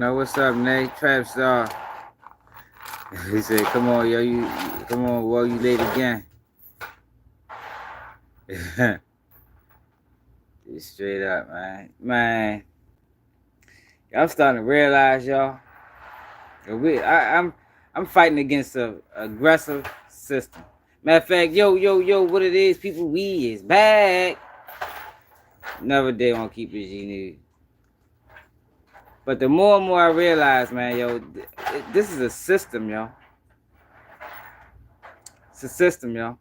No, what's up, Nate? Trap Star. He said, "Come on, yo, come on, well, you late again." Straight up, man. Man, I'm starting to realize, y'all. I'm fighting against a aggressive system. Matter of fact, yo, what it is, people, we is back. Never did want to keep it G News. But the more and more I realize, man, yo, this is a system, yo. It's a system, yo.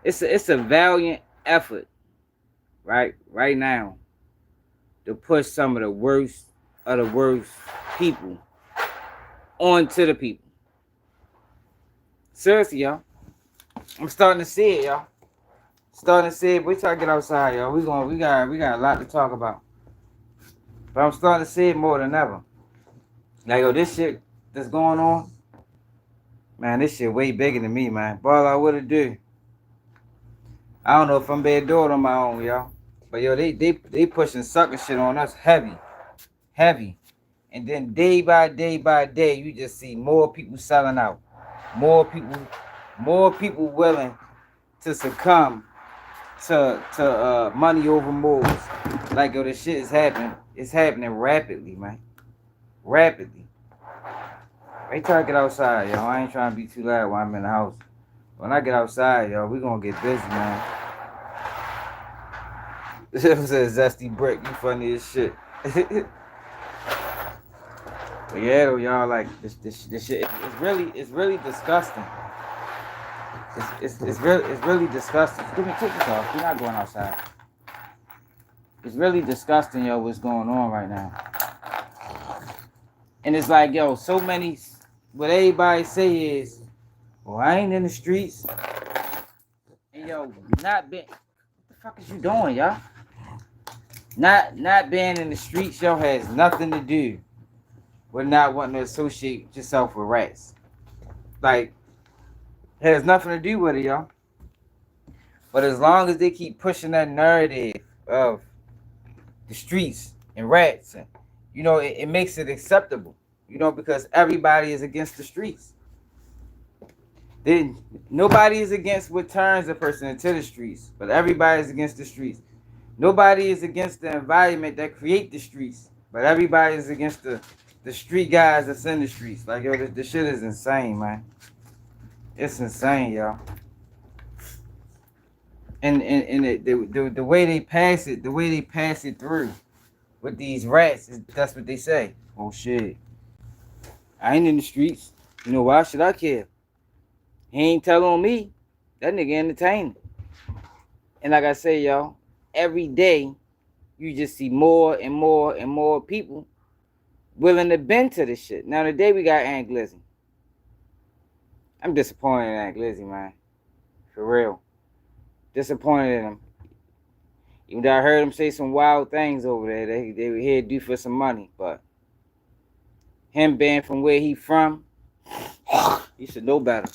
It's a valiant effort, right now, to push some of the worst people onto the people. Seriously, y'all. I'm starting to see it, y'all. Starting to see it. We try to get outside, y'all. We got a lot to talk about. But I'm starting to see it more than ever. Like, yo, this shit that's going on, man, this shit way bigger than me, man. Ball I would have do. I don't know if I'm being doing it on my own, y'all. But yo, they pushing sucker shit on us heavy. And then day by day, you just see more people selling out. More people willing to succumb to money over morals. Like, yo, this shit is happening. It's happening rapidly, man. Rapidly. They try to get outside, yo. I ain't trying to be too loud while I'm in the house. When I get outside, yo, we gonna get busy, man. It was a zesty brick. You funny as shit. But yeah, though, y'all, like this shit. It's really disgusting. It's really disgusting. Give me take this off. We're not going outside. It's really disgusting, yo, what's going on right now. And it's like, yo, so many. What everybody say is, well, I ain't in the streets. And yo, not being. What the fuck is you doing, y'all? Not being in the streets, yo, has nothing to do with not wanting to associate yourself with rats. Like, it has nothing to do with it, y'all. But as long as they keep pushing that narrative of the streets and rats, and, you know, it makes it acceptable, you know, because everybody is against the streets. Then nobody is against what turns a person into the streets, but everybody is against the streets. Nobody is against the environment that create the streets, but everybody is against the street guys that's in the streets. Like, yo, this shit is insane, man. It's insane, y'all. And the way they pass it, through with these rats, that's what they say. Oh shit, I ain't in the streets. You know, why should I care? He ain't telling on me. That nigga entertaining. And like I say, y'all, every day you just see more and more people willing to bend to this shit. Now today we got Aunt Glizzy. I'm disappointed in Aunt Glizzy, man. For real. Disappointed in him. Even though I heard him say some wild things over there they were here to do for some money, but him being from where he from, he should know better.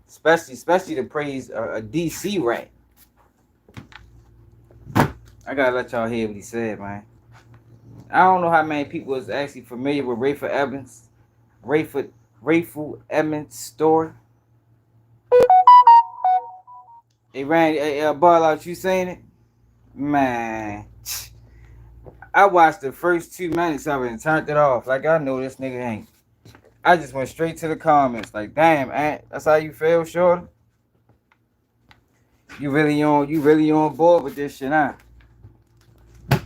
Especially to praise a DC rat. I gotta let y'all hear what he said, man. I don't know how many people is actually familiar with Rayful Edmonds, Rayful Edmonds' story. Hey, Randy, ball out, you saying it? Man, I watched the first 2 minutes of it and turned it off. Like, I know this nigga ain't. I just went straight to the comments. Like, damn, Aunt, that's how you feel, shorty? You really on board with this shit, huh?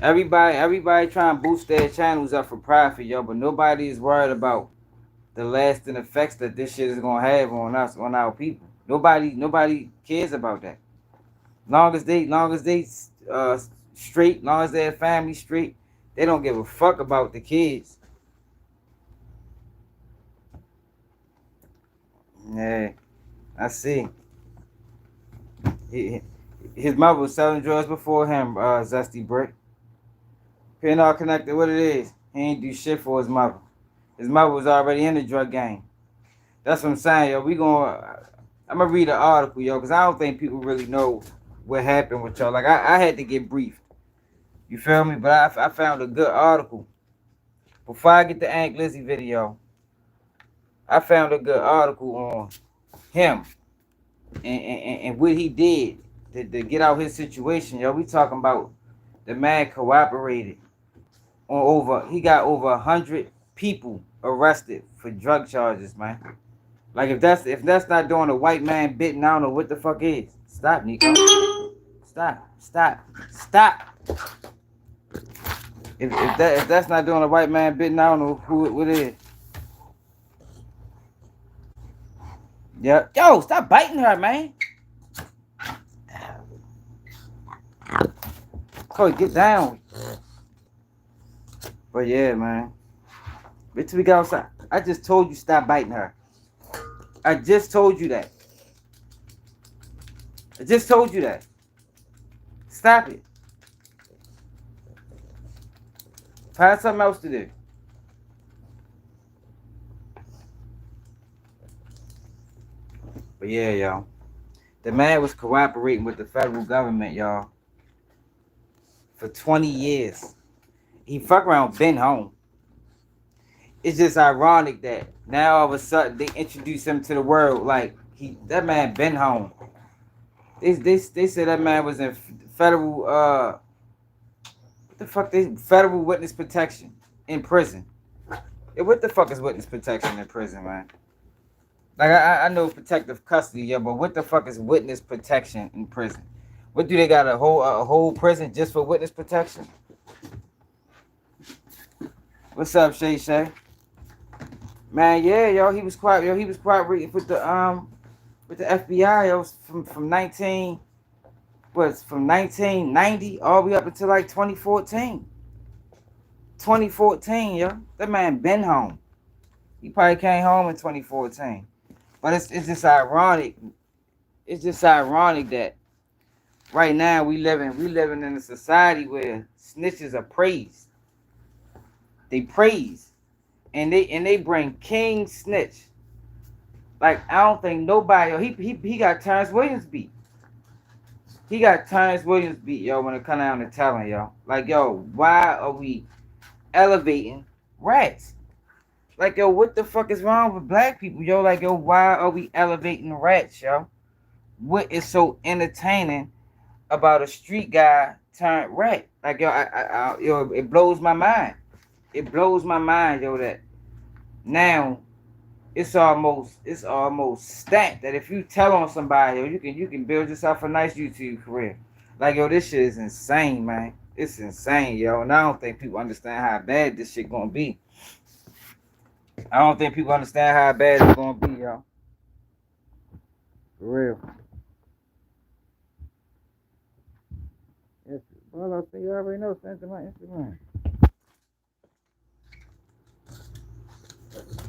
Everybody trying to boost their channels up for profit, yo, but nobody is worried about the lasting effects that this shit is gonna have on us, on our people. Nobody cares about that. Long as they straight, long as their family straight, they don't give a fuck about the kids. Yeah, I see. His mother was selling drugs before him, Zesty Brick. Pinall connected, what it is. He ain't do shit for his mother. His mother was already in the drug game. That's what I'm saying, yo. I'm gonna read an article, yo, because I don't think people really know what happened with y'all. Like, I had to get briefed. You feel me? But I found a good article before I get the Aunt Glizzy video, I found a good article on him and what he did to get out his situation, yo. We talking about the man cooperated on he got over 100 people arrested for drug charges, man. Like if that's not doing a white man bitten, I don't know what the fuck is. Stop, Nico. Stop. If that's not doing a white man bitten, I don't know what it is. Yep. Yo, stop biting her, man. Cody, get down. But yeah, man. Wait till we get outside. I just told you stop biting her. I just told you that. Stop it. Find something else to do. But yeah, y'all. The man was cooperating with the federal government, y'all, for 20 years. He fuck around, been home. It's just ironic that now all of a sudden they introduce him to the world like that man been home. They said that man was in federal what the fuck federal witness protection in prison. Yeah, what the fuck is witness protection in prison, man? Like I know protective custody, yeah, but what the fuck is witness protection in prison? What do they got a whole prison just for witness protection? What's up, Shay? Man, yeah, yo, he was quiet, yo. He was cooperating with the FBI, yo, from 1990 all the way up until like 2014. 2014, yo. That man been home. He probably came home in 2014. But it's just ironic. It's just ironic that right now we living in a society where snitches are praised. They praise. And they bring King Snitch. Like I don't think nobody. He got Terrence Williams beat. He got Terrence Williams beat, yo. When it come down to telling, yo, like, yo, why are we elevating rats? Like, yo, what the fuck is wrong with black people, yo? Like, yo, why are we elevating rats, yo? What is so entertaining about a street guy turned rat? Like, yo, yo, it blows my mind. It blows my mind, yo, that now it's almost stamped that if you tell on somebody, yo, you can build yourself a nice YouTube career. Like, yo, this shit is insane, man. It's insane, yo. And I don't think people understand how bad this shit gonna be. I don't think people understand how bad it's gonna be, yo. For real. Yes, well, I think you already know. Send to my Instagram.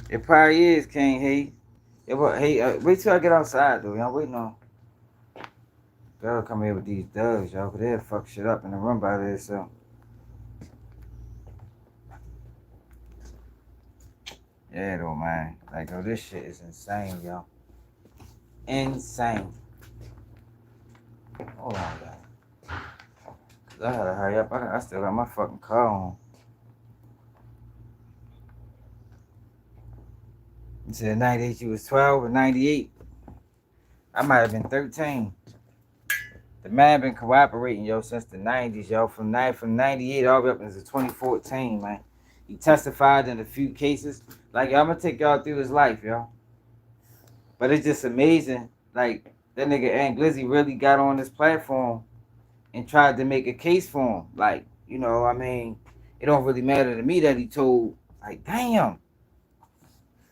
It probably is, King. Hey, yeah, but hey, wait till I get outside, though. Y'all waiting on. Girl come here with these doves, y'all, cause they'll fuck shit up in the room by this, so. Yeah, though, man. Like, yo, this shit is insane, yo. Insane. Hold on, guys. Cause I gotta hurry up. I still got my fucking car on. You said 98 you was 12 or 98? I might have been 13. The man been cooperating, yo, since the 90s, yo. From 98 all the way up into 2014, man. He testified in a few cases. Like, yo, I'm gonna take y'all through his life, yo. But it's just amazing. Like, that nigga Aunt Glizzy really got on this platform and tried to make a case for him. Like, you know, I mean, it don't really matter to me that he told, like, damn.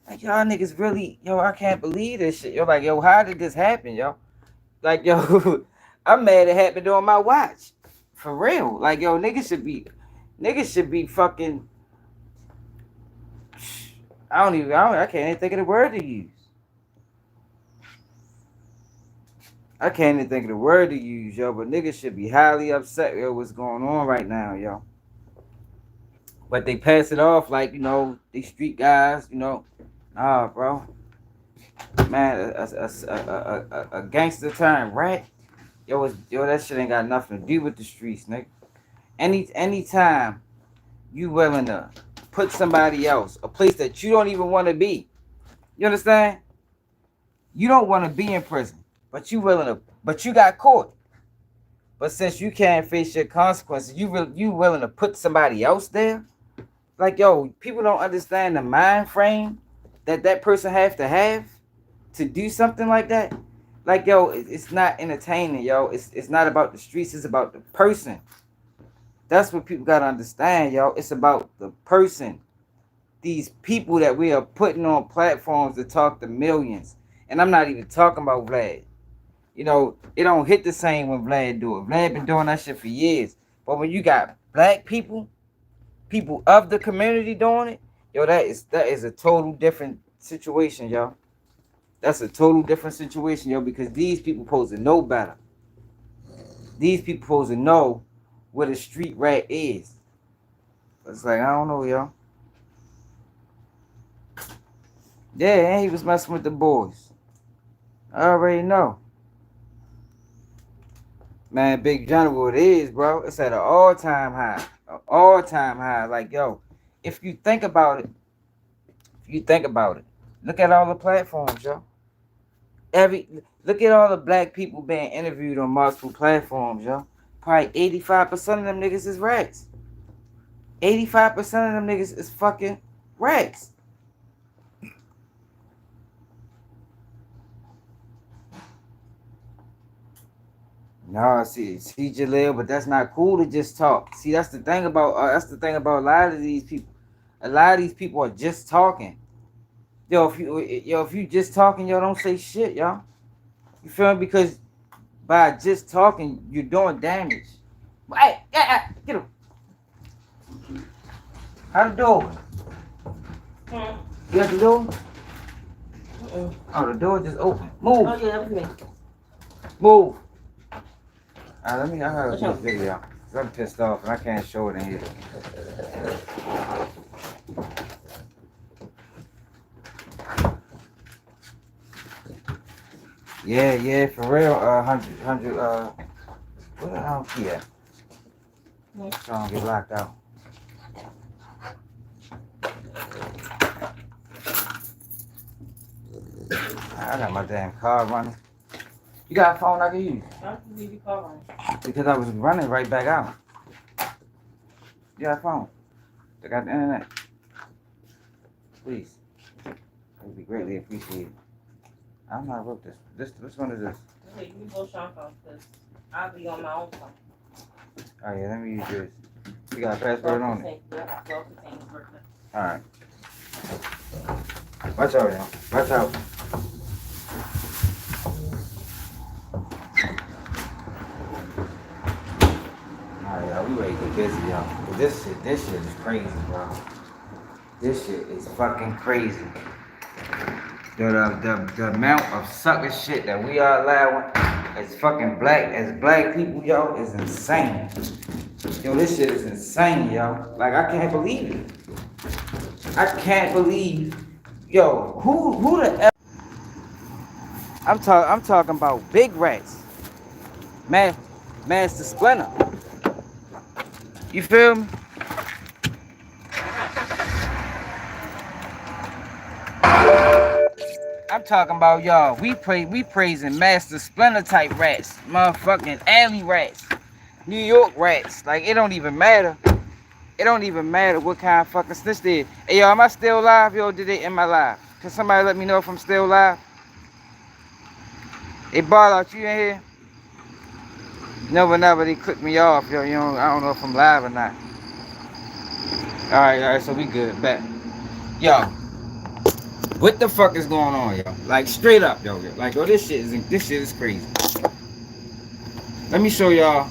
Like, y'all niggas really, yo, I can't believe this shit. Yo, like, yo, how did this happen, yo? Like, yo, I'm mad it happened on my watch. For real. Like, yo, niggas should be fucking, I can't even think of the word to use. I can't even think of the word to use, yo, but niggas should be highly upset with what's going on right now, yo. But they pass it off like, you know, these street guys, you know. Nah, bro. Man, a gangster turned rat. Yo, that shit ain't got nothing to do with the streets, nigga. Anytime you willing to put somebody else, a place that you don't even want to be. You understand? You don't want to be in prison, but you got caught. But since you can't face your consequences, you willing to put somebody else there? Like, yo, people don't understand the mind frame that person have to do something like that. Like, yo, it's not entertaining, yo. It's not about the streets. It's about the person. That's what people gotta understand, yo. It's about the person. These people that we are putting on platforms to talk to millions. And I'm not even talking about Vlad. You know, it don't hit the same when Vlad do it. Vlad been doing that shit for years. But when you got black people of the community doing it, yo, that is a total different situation, yo. That's a total different situation, yo, because these people supposed to know better. These people supposed to know what a street rat is. It's like, I don't know, yo. Yeah, and he was messing with the boys. I already know. Man, Big General, it is, bro. It's at an all-time high. An all-time high. Like, yo, if you think about it, look at all the platforms, yo. Look at all the black people being interviewed on multiple platforms, yo. Probably 85% of them niggas is rats. 85% of them niggas is fucking rats. No, see Jaleel, but that's not cool to just talk. See, that's the thing about a lot of these people. A lot of these people are just talking. Yo, if you just talking, yo, don't say shit, yo. You feel me? Because by just talking, you're doing damage. Hey, get him. How the door? You got the door? Oh, the door just open. Move. Oh yeah, that was me. Move. I gotta do this video. I'm pissed off and I can't show it in here. Yeah, for real. 100. What the hell key at? So I don't get locked out. I got my damn car running. You got a phone I can use? I can leave your car running. Because I was running right back out. You got a phone? I got the internet. Please. It would be greatly appreciated. I don't know how I wrote this. Which one is this? Okay, you go Sean's phone because I'll be on my own phone. Oh yeah, let me use yours. You got a password on it? Yeah, 12:15 birthday. Alright. Watch out, y'all. Watch out. Alright, y'all. We ready to get busy, y'all. This shit is crazy, bro. This shit is fucking crazy. The amount of sucker shit that we are allowing as black people, yo, is insane. Yo, this shit is insane, yo. Like, I can't believe it. I can't believe, yo, who the F? I'm talking about big rats. Master Splinter. You feel me? I'm talking about, y'all, we praising Master Splinter type rats. Motherfucking alley rats. New York rats. Like, it don't even matter. It don't even matter what kind of fucking snitch they is. Hey, yo, am I still live? Yo, did they end my live? Can somebody let me know if I'm still live? Hey, ball out, you in here? Never, they clicked me off, yo. You know, I don't know if I'm live or not. Alright, so we good. Back. Yo. What the fuck is going on, yo? Like, straight up, yo. Like, yo, this shit is crazy. Let me show y'all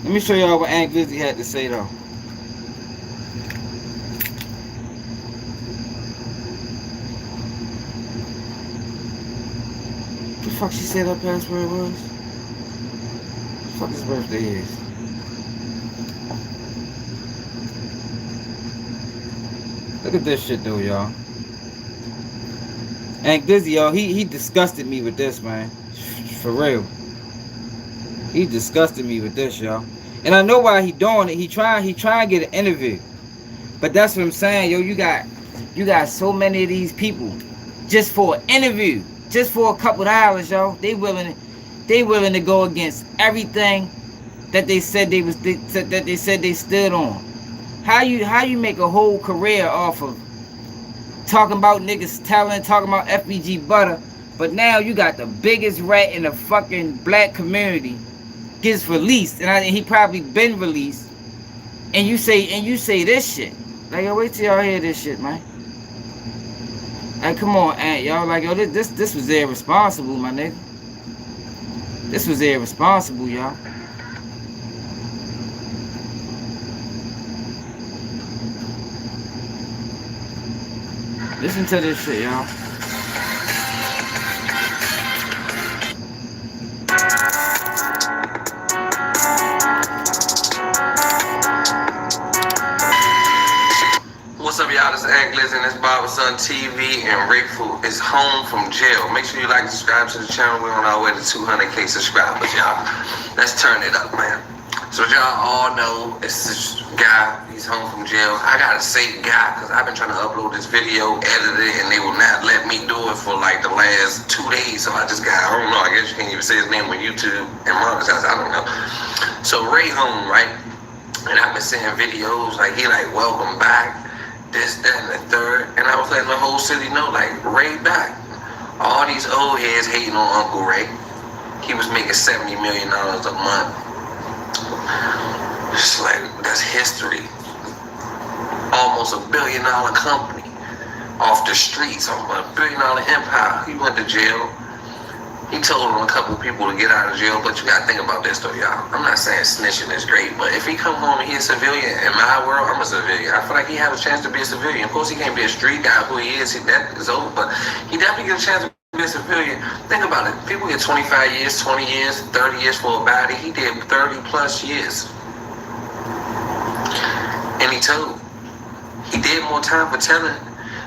what Aunt Glizzy had to say, though. What the fuck she said her password was? What the fuck his birthday is? Look at this shit, though, y'all. Aunt Glizzy, yo, he disgusted me with this, man. For real. He disgusted me with this, y'all. And I know why he doing it. He trying to get an interview. But that's what I'm saying, yo. You got so many of these people just for an interview, just for a couple of hours, yo. They willing to go against everything that they said that they said they stood on. How you make a whole career off of talking about niggas talent, talking about FBG butter, but now you got the biggest rat in the fucking black community gets released, and he probably been released, and you say this shit. Like, yo, wait till y'all hear this shit, man. Like, come on, Aunt, y'all. Like, yo, this was irresponsible, my nigga. This was irresponsible, y'all. Listen to this shit, y'all. What's up, y'all? This is Glizzy and this Barber Son TV, and Rayful is home from jail. Make sure you like and subscribe to the channel. We're on our way to 200K subscribers, y'all. Let's turn it up, man. So y'all all know it's this guy. He's home from jail. I gotta say guy because I've been trying to upload this video, edit it, and they will not let me do it for like the last 2 days. So I don't know. I guess you can't even say his name on YouTube and monetize. I don't know. So Ray home, right? And I've been seeing videos like he like welcome back, this, that, and the third. And I was letting the whole city know like Ray back. All these old heads hating on Uncle Ray. He was making $70 million a month. It's like, that's history. Almost $1 billion company off the streets, on a $1 billion empire. He went to jail. He told a couple people to get out of jail, but you gotta think about this though, y'all. I'm not saying snitching is great, but if he come home and he's a civilian, in my world, I'm a civilian. I feel like he has a chance to be a civilian. Of course, he can't be a street guy who he is, that is over, but he definitely get a chance to be a civilian. Think about it. People get 25 years, 20 years, 30 years for a body. He did 30 plus years. And he told. He did more time for telling.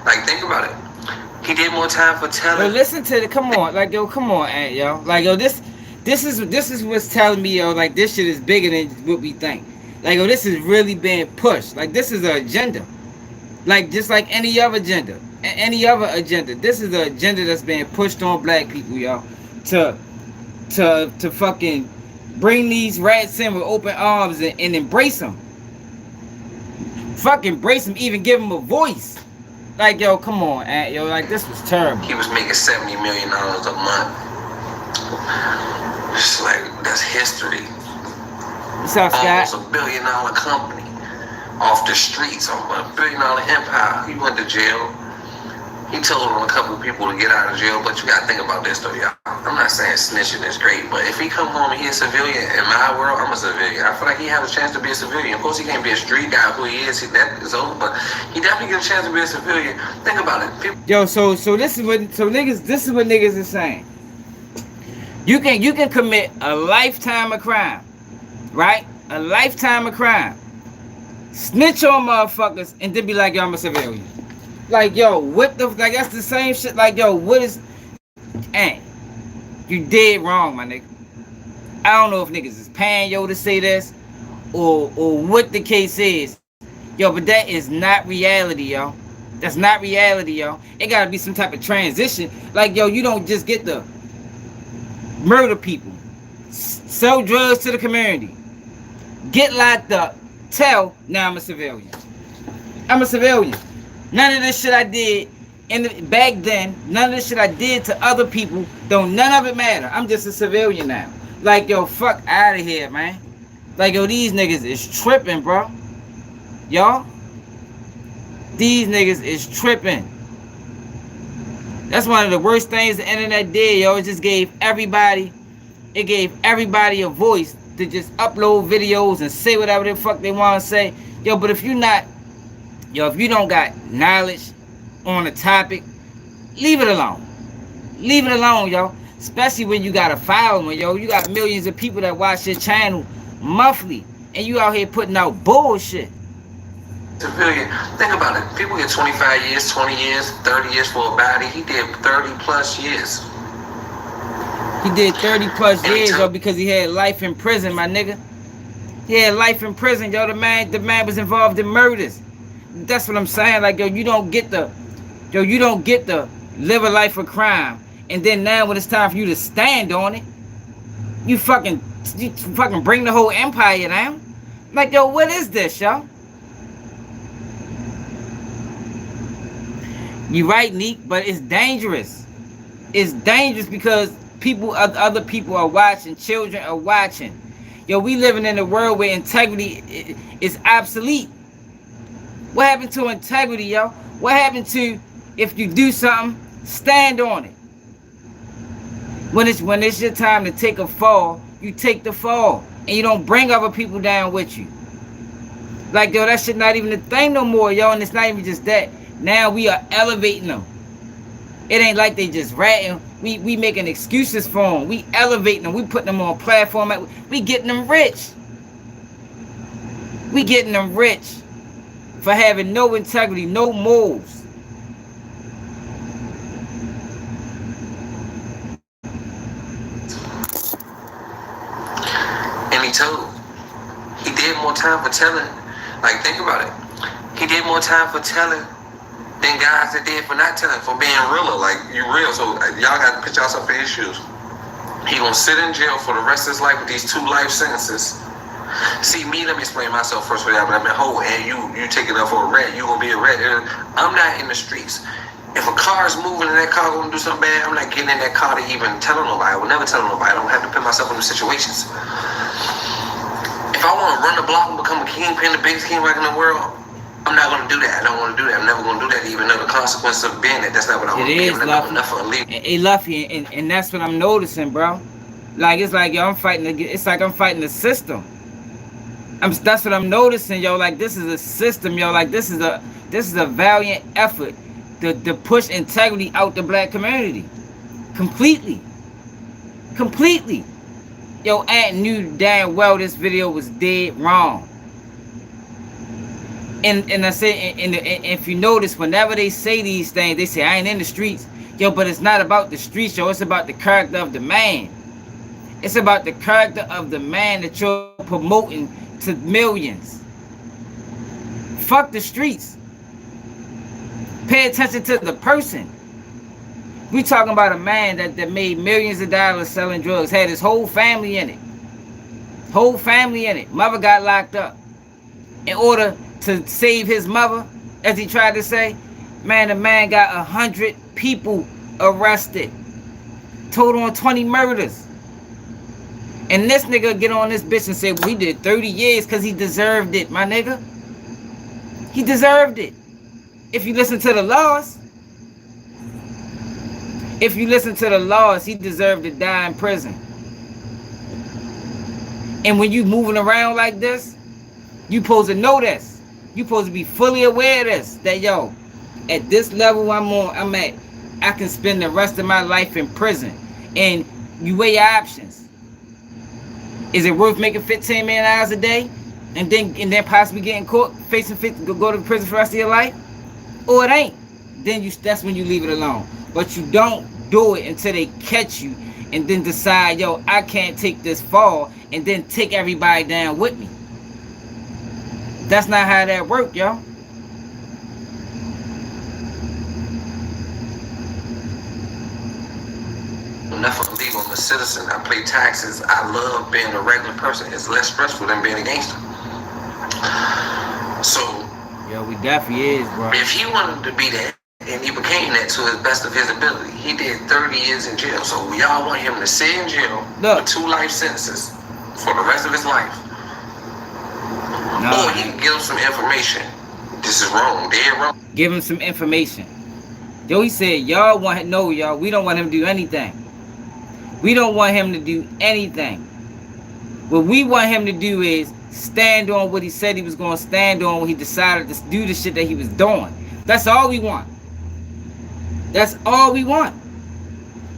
Like, think about it. He did more time for telling. Yo, listen to the, come on, like, yo, come on, Aunt, yo. Like, yo, this is what's telling me, yo, like, this shit is bigger than what we think. Like, yo, this is really being pushed. Like, this is an agenda. Like, just like any other agenda. This is the agenda that's being pushed on black people, y'all. To fucking bring these rats in with open arms and embrace them. Fucking embrace them, even give them a voice. Like, yo, come on, Aunt, yo, like, this was terrible. He was making $70 million a month. It's like, that's history. What's up, Scott? Almost $1 billion company off the streets, on a $1 billion empire. He went to jail. He told a couple people to get out of jail, but you gotta think about this though, y'all. I'm not saying snitching is great, but if he come home and he's a civilian, in my world, I'm a civilian. I feel like he has a chance to be a civilian. Of course, he can't be a street guy who he is, that is over, but he definitely get a chance to be a civilian. Think about it. Yo, so this is what niggas is saying. You can commit a lifetime of crime, right? A lifetime of crime. Snitch on motherfuckers and then be like, yo, I'm a civilian. Like, yo, what the, like, that's the same shit. Like, yo, what is, ain't, you dead wrong, my nigga. I don't know if niggas is paying yo to say this or what the case is. Yo, but that is not reality, yo. That's not reality, yo. It gotta be some type of transition. Like, yo, you don't just get to murder people, sell drugs to the community, get locked up, tell, now I'm a civilian. I'm a civilian. None of this shit I did back then, none of this shit I did to other people, none of it matter. I'm just a civilian now. Like, yo, fuck out of here, man. Like, yo, these niggas is tripping, bro. Y'all, these niggas is tripping. That's one of the worst things the internet did, yo. It just gave everybody a voice to just upload videos and say whatever the fuck they want to say. Yo, but if you don't got knowledge on a topic, leave it alone. Leave it alone, yo. Especially when you got a following, yo. You got millions of people that watch your channel monthly, and you out here putting out bullshit. Civilian. Think about it. People get 25 years, 20 years, 30 years for a body. He did 30 plus years. He did 30 plus years, yo, because he had life in prison, my nigga. He had life in prison, yo. The man was involved in murders. That's what I'm saying. Like, yo, you don't get the live a life of crime, and then now when it's time for you to stand on it, you fucking bring the whole empire down. Like, yo, what is this, yo? You right, Neek, but it's dangerous. It's dangerous because other people are watching. Children are watching. Yo, we living in a world where integrity is obsolete. What happened to integrity, yo? What happened to if you do something, stand on it? When it's your time to take a fall, you take the fall, and you don't bring other people down with you. Like, yo, that shit not even a thing no more, yo, and it's not even just that. Now we are elevating them. It ain't like they just ratting. We making excuses for them. We elevating them. We putting them on a platform. We getting them rich. We getting them rich for having no integrity, no morals. And he did more time for telling. Like, think about it. He did more time for telling than guys that did for not telling, for being realer. Like, you real. So y'all got to put yourself in his shoes. He gonna sit in jail for the rest of his life with these 2 life sentences. See, me, let me explain myself first for y'all. But I'm in whole, and you take it up for a rat. You gonna be a rat. I'm not in the streets. If a car is moving and that car gonna do something bad, I'm not getting in that car to even tell nobody. I will never tell nobody. I don't have to put myself in those situations. If I want to run the block and become a kingpin, the biggest king in the world, I'm not going to do that. I don't want to do that. I'm never going to do that, even though the consequences of being it. That's not what I want to be. Hey, Luffy, and that's what I'm noticing, bro. Like, it's like, yo, I'm fighting the system. That's what I'm noticing, yo. Like, this is a system, yo. Like, this is a valiant effort to push integrity out the black community. Completely. Yo, Aunt knew damn well this video was dead wrong. And I say, and if you notice, whenever they say these things, they say, I ain't in the streets. Yo, but it's not about the streets, yo. It's about the character of the man. It's about the character of the man that you're promoting to millions. Fuck the streets. Pay attention to the person. We talking about a man that made millions of dollars selling drugs, had his whole family in it. Mother got locked up. In order to save his mother, as he tried to say, man, the man got 100 people arrested. Total on 20 murders. And this nigga get on this bitch and say, well, he did 30 years because he deserved it, my nigga. He deserved it. If you listen to the laws, he deserved to die in prison. And when you moving around like this, you supposed to know this. You supposed to be fully aware of this. That, yo, at this level I'm at, I can spend the rest of my life in prison. And you weigh your options. Is it worth making $15 million a day? And then possibly getting caught, go to prison for the rest of your life? Or it ain't. Then that's when you leave it alone. But you don't do it until they catch you and then decide, yo, I can't take this fall, and then take everybody down with me. That's not how that works, yo. Enough of legal. I'm a citizen. I pay taxes. I love being a regular person. It's less stressful than being a gangster. So, yo, we definitely is, bro. If he wanted to be that, and he became that to the best of his ability, he did 30 years in jail. So y'all want him to sit in jail with 2 life sentences for the rest of his life. Or he can give him some information. This is wrong. Dead wrong. Give him some information. Yo, he said, we don't want him to do anything. We don't want him to do anything. What we want him to do is stand on what he said he was going to stand on when he decided to do the shit that he was doing. That's all we want. That's all we want.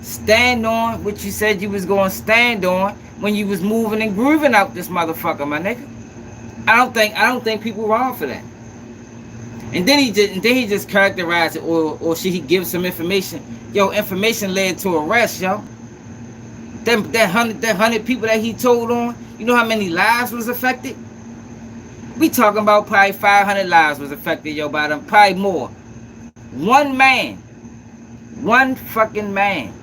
Stand on what you said you was going to stand on when you was moving and grooving out this motherfucker, my nigga. I don't think people wrong for that. And then he just characterized it, or should he give some information? Yo, information led to arrest, yo. That 100 people that he told on, you know how many lives was affected? We talking about probably 500 lives was affected, yo, by them. Probably more. One man, one fucking man,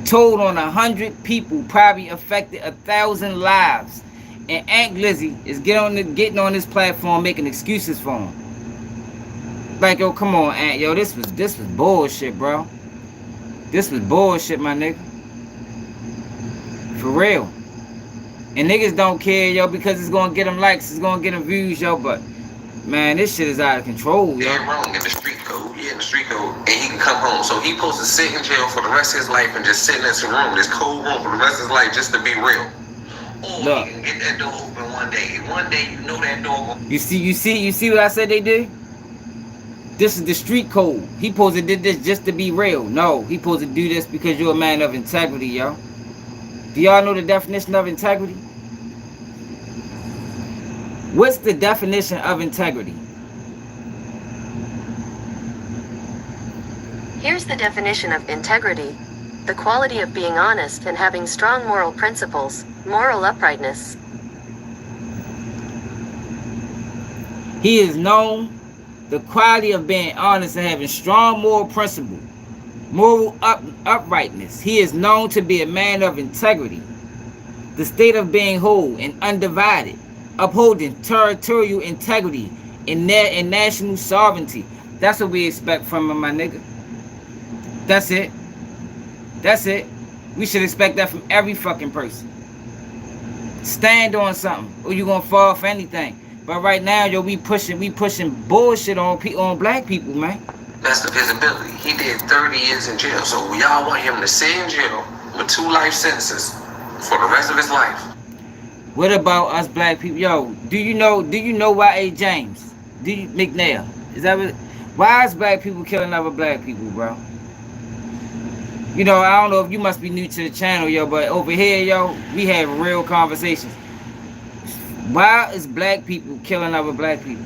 told on 100 people, probably affected 1,000 lives. And Aunt Glizzy is getting on this platform making excuses for him. Like, yo, come on, Aunt, yo, this was bullshit, bro. This was bullshit, my nigga. For real. And niggas don't care, yo, because it's gonna get them likes, it's gonna get them views, yo, but man, this shit is out of control, yo. Yeah, wrong in the street code. Yeah, in the street code, and he can come home. So he supposed to sit in jail for the rest of his life and just sit in this room, this cold room for the rest of his life, just to be real. Or Look, he can get that door open one day. And one day, you know that door. You see what I said they did? This is the street code. He supposed to did this just to be real. No, he supposed to do this because you're a man of integrity, yo. Do y'all know the definition of integrity? What's the definition of integrity? Here's the definition of integrity. The quality of being honest and having strong moral principles, moral uprightness. He is known the quality of being honest and having strong moral principle, moral uprightness. He is known to be a man of integrity. The state of being whole and undivided, upholding territorial integrity and national sovereignty. That's what we expect from him, my nigga. That's it. That's it. We should expect that from every fucking person. Stand on something, or you gonna fall for anything. But right now, yo, we pushing bullshit on black people, man. That's the visibility. He did 30 years in jail, so y'all want him to sit in jail with 2 life sentences for the rest of his life. What about us black people? Yo, do you know Y.A. James? McNair? Is that what? Why is black people killing other black people, bro? You know, I don't know if you must be new to the channel, yo, but over here, yo, we have real conversations. Why is black people killing other black people?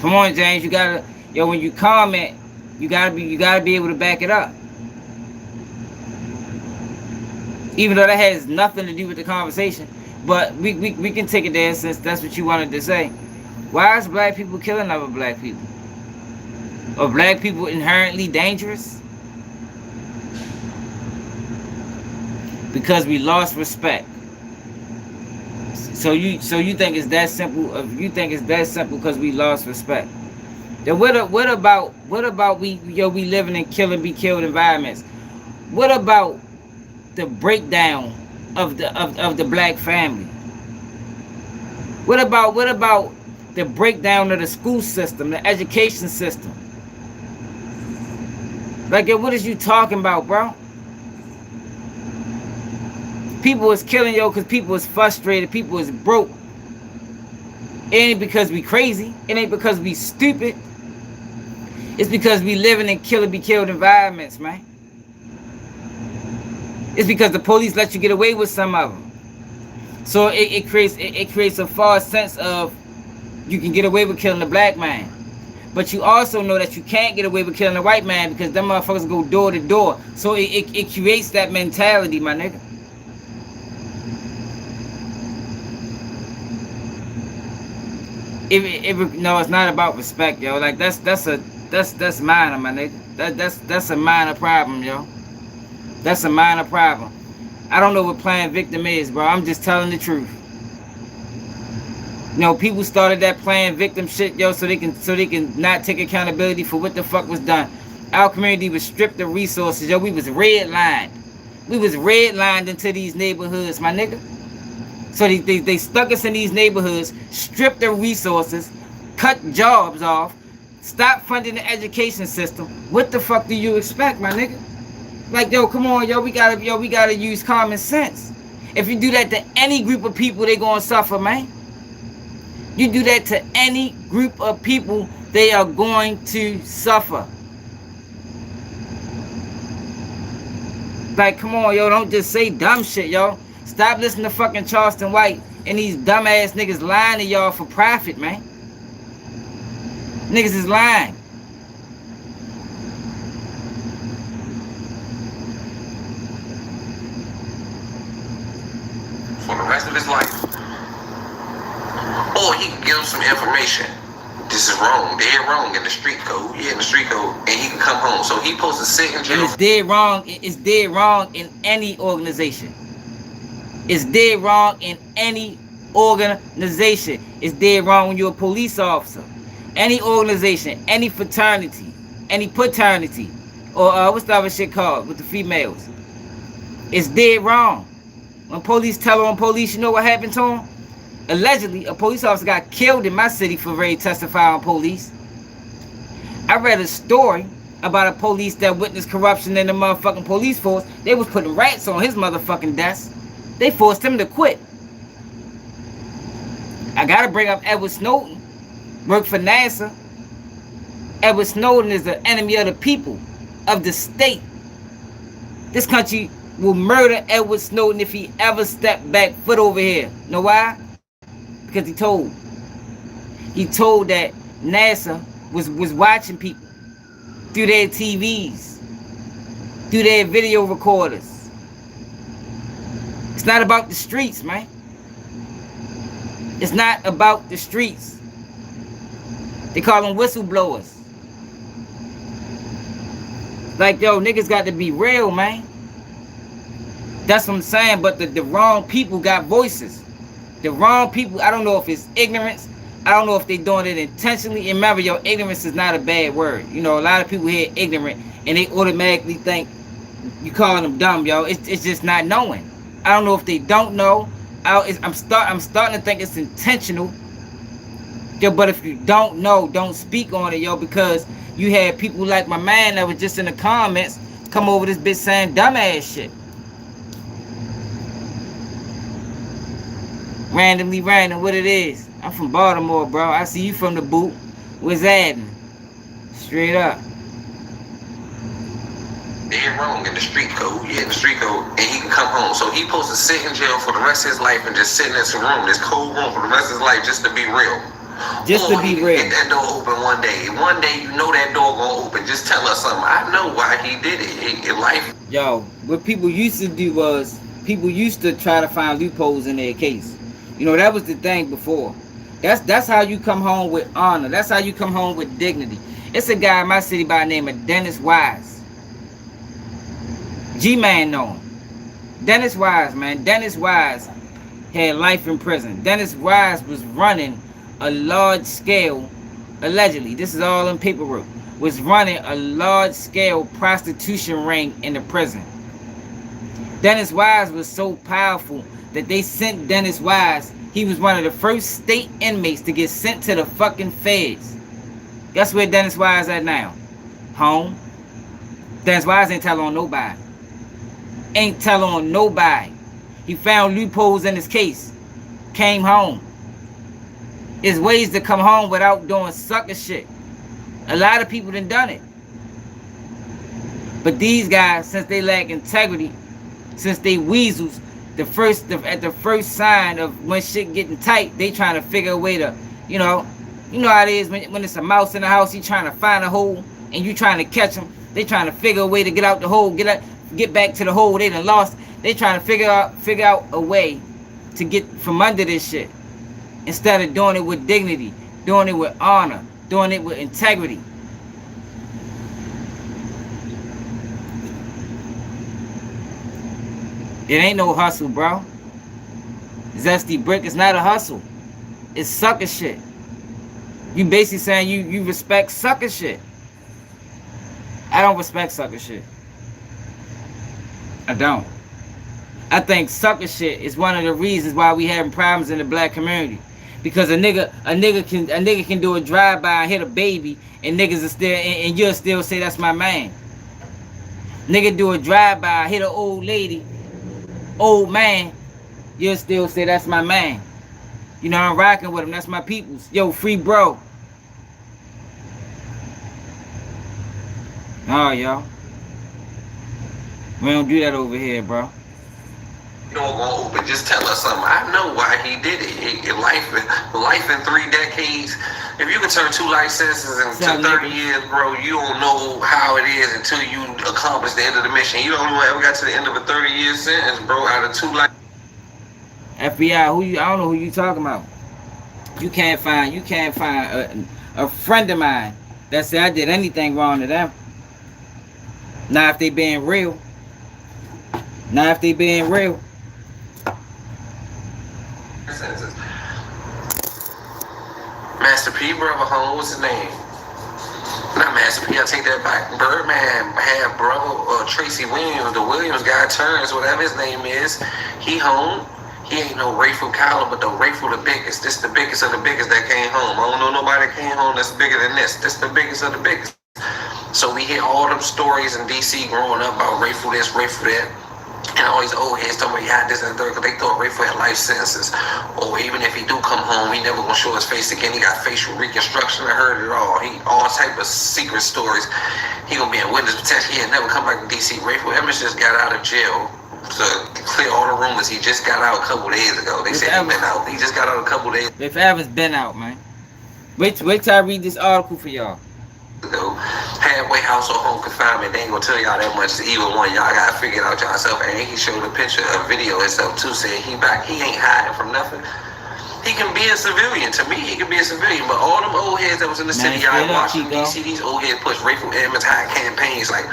Come on, James, you gotta, yo, when you comment, you gotta be able to back it up. Even though that has nothing to do with the conversation, but we can take it there since that's what you wanted to say. Why is black people killing other black people? Are black people inherently dangerous? Because we lost respect. So you think it's that simple? You think it's that simple because we lost respect? Then what about we living in kill and be killed environments? What about the breakdown of the black family? What about the breakdown of the school system, the education system? Like, what is you talking about, bro? People is killing, yo, because people is frustrated. People is broke. It ain't because we crazy. It ain't because we stupid. It's because we living in kill and be killed environments, man. It's because the police let you get away with some of them. So it creates a false sense of you can get away with killing the black man. But you also know that you can't get away with killing the white man because them motherfuckers go door to door. So it creates that mentality, my nigga. No, it's not about respect, yo. Like that's minor, my nigga. That's a minor problem, yo. That's a minor problem. I don't know what playing victim is, bro. I'm just telling the truth. You know, people started that playing victim shit, yo, so they can not take accountability for what the fuck was done. Our community was stripped of resources, yo. We was redlined. We was redlined into these neighborhoods, my nigga. So they stuck us in these neighborhoods, stripped their resources, cut jobs off, stopped funding the education system. What the fuck do you expect, my nigga? Like, yo, come on, yo, we gotta use common sense. If you do that to any group of people, they gonna suffer, man. You do that to any group of people, they are going to suffer. Like, come on, yo, don't just say dumb shit, yo. Stop listening to fucking Charleston White and these dumbass niggas lying to y'all for profit, man. Niggas is lying. For the rest of his life. information. This is wrong, dead wrong in the street code. Yeah, in the street code, and he can come home. So he supposed to sit in jail. And it's dead wrong. It's dead wrong in any organization. It's dead wrong in any organization. It's dead wrong when you're a police officer. Any organization, any fraternity, any paternity, or what's the other shit called with the females? It's dead wrong. When police tell on police, you know what happened to them? Allegedly, a police officer got killed in my city for ready to testify on police. I read a story about a police that witnessed corruption in the motherfucking police force. They was putting rats on his motherfucking desk. They forced him to quit. I gotta bring up Edward Snowden. Worked for NASA. Edward Snowden is the enemy of the people, of the state. This country will murder Edward Snowden if he ever stepped back foot over here. Know why? Because he told that NASA was watching people through their TVs, through their video recorders. It's not about the streets, man. It's not about the streets. They call them whistleblowers. Like, yo, niggas got to be real, man. That's what I'm saying. But the wrong people got voices. The wrong people, I don't know if it's ignorance. I don't know if they doing it intentionally. And remember, yo, ignorance is not a bad word. You know, a lot of people hear ignorant and they automatically think you calling them dumb, yo. It's just not knowing. I don't know if they don't know. I'm starting to think it's intentional. Yo, but if you don't know, don't speak on it, yo, because you had people like my man that was just in the comments come over this bitch saying dumbass shit. Randomly random, what it is. I'm from Baltimore, bro. I see you from the boot. Where's Adden? Straight up. Dead wrong in the street code. Yeah, in the street code, and he can come home. So he supposed to sit in jail for the rest of his life and just sit in this room, this cold room for the rest of his life, just to be real. Just to be real. Get that door open one day. One day you know that door gonna open. Just tell us something. I know why he did it in life. Yo, what people used to do was people used to try to find loopholes in their case. You know, that was the thing before. That's how you come home with honor. That's how you come home with dignity. It's a guy in my city by the name of Dennis Wise. G-Man know him. Dennis Wise, man. Dennis Wise had life in prison. Dennis Wise was running a large scale, allegedly, this is all in paperwork, was running a large scale prostitution ring in the prison. Dennis Wise was so powerful that they sent Dennis Wise, he was one of the first state inmates to get sent to the fucking feds. Guess where Dennis Wise at now? Home. Dennis Wise ain't tell on nobody. Ain't tell on nobody. He found loopholes in his case. Came home. There's ways to come home without doing sucker shit. A lot of people done it. But these guys, since they lack integrity, since they weasels, at the first sign of when shit getting tight, they trying to figure a way to, you know how it is when it's a mouse in the house, he trying to find a hole and you trying to catch him. They trying to figure a way to get out the hole, get back to the hole they done lost. They trying to figure out a way to get from under this shit. Instead of doing it with dignity, doing it with honor, doing it with integrity. It ain't no hustle, bro. Zesty Brick is not a hustle. It's sucker shit. You basically saying you respect sucker shit. I don't respect sucker shit. I don't. I think sucker shit is one of the reasons why we having problems in the black community. Because a nigga can do a drive-by and hit a baby, and niggas are still and you'll still say that's my man. Nigga do a drive-by, hit an old lady, old man, you'll still say that's my man. You know, I'm rocking with him, that's my peoples. Yo, free bro. Oh, yo. We don't do that over here, bro. Don't go open. Just tell us something. I know why he did it. Life in 3 decades. If you can turn 2 life sentences into 30 years, bro, you don't know how it is until you accomplish the end of the mission. You don't know ever got to the end of a 30-year sentence, bro, out of 2 life. FBI, I don't know who you talking about. You can't find a friend of mine that said I did anything wrong to them. Now if they being real. Now if they being real. Master P brother home, what's his name? Not Master P, I take that back. Birdman had brother Tracy Williams, the Williams guy turns, whatever his name is. He home. He ain't no Rayful Collar, but the Rayful the biggest. This the biggest of the biggest that came home. I don't know nobody that came home that's bigger than this. This the biggest of the biggest. So we hear all them stories in DC growing up about Rayful this, Rayful that. And all these old heads talking about he had this and the third because they thought Rayful had life sentences. Or even if he do come home, he never gonna show his face again. He got facial reconstruction. I heard it all. He all type of secret stories. He gonna be in witness protection. He had never come back to DC. Rayful Edmonds just got out of jail. To clear all the rumors, he just got out a couple days ago. They said he been out. He just got out a couple days If Evans been out, man. Wait till I read this article for y'all. ago. Halfway house or home confinement. They ain't gonna tell y'all that much. Either one, y'all gotta figure it out yourself. And he showed a picture, a video himself too, saying he back. He ain't hiding from nothing. He can be a civilian. To me, he can be a civilian. But all them old heads that was in the city, y'all watching DC, these old heads push Rayful Edmonds high campaigns like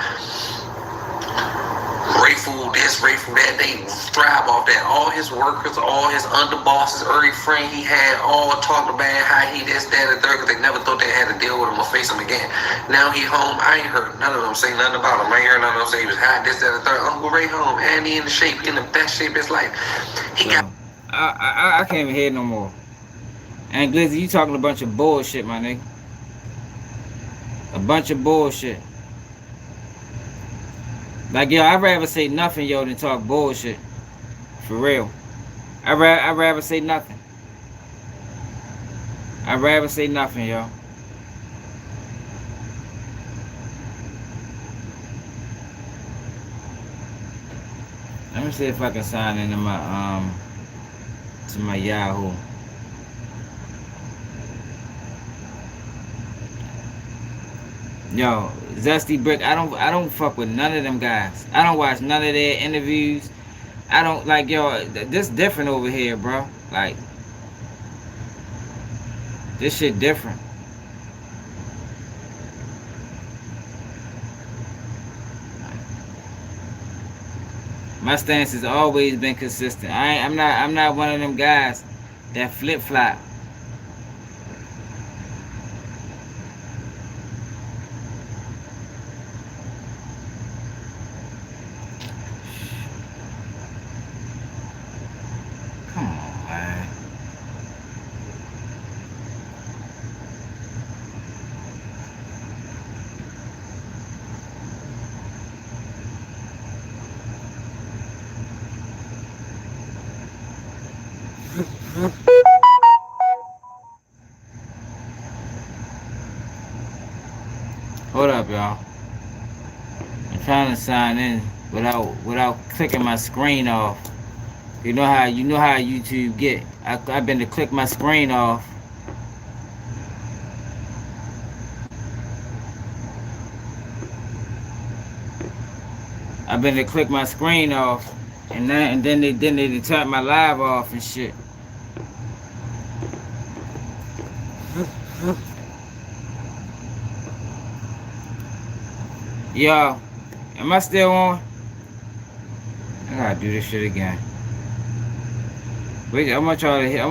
Rayful this, Rayful that. They thrive off that. All his workers, all his underbosses, every friend he had, all talked about how he this, that, and third, because they never thought they had to deal with him or face him again. Now he home. I ain't heard none of them say nothing about him. I ain't heard none of them say he was high, this, that, and third. Uncle Ray home, and he in the shape, in the best shape of his life. He got. I can't even hear no more. And Glizzy, you talking a bunch of bullshit, my nigga. A bunch of bullshit. Like, yo, I'd rather say nothing, yo, than talk bullshit. For real. I'd rather say nothing. I'd rather say nothing, yo. Let me see if I can sign into my, to my Yahoo. Yo, Zesty Brick, I don't fuck with none of them guys. I don't watch none of their interviews. I don't like, yo, this different over here, bro. Like, this shit different. My stance has always been consistent. I'm not one of them guys that flip flop. Come on, man. Hold up, y'all. I'm trying to sign in without clicking my screen off. You know how YouTube get. I've been to click my screen off. I've been to click my screen off, and then they turn my live off and shit. Yo, am I still on? I gotta do this shit again. Wait, I'm gonna try to hear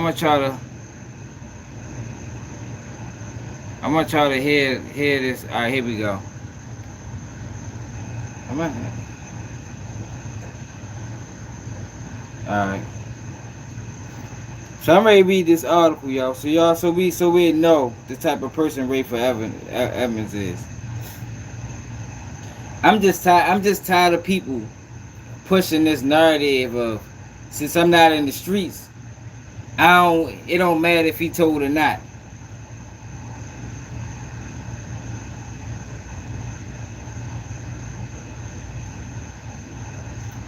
this. Alright, here we go. Alright. So I'm ready to read this article, y'all. So we know the type of person Rayful Edmonds is. I'm just tired of people pushing this narrative of, since I'm not in the streets, it don't matter if he told or not.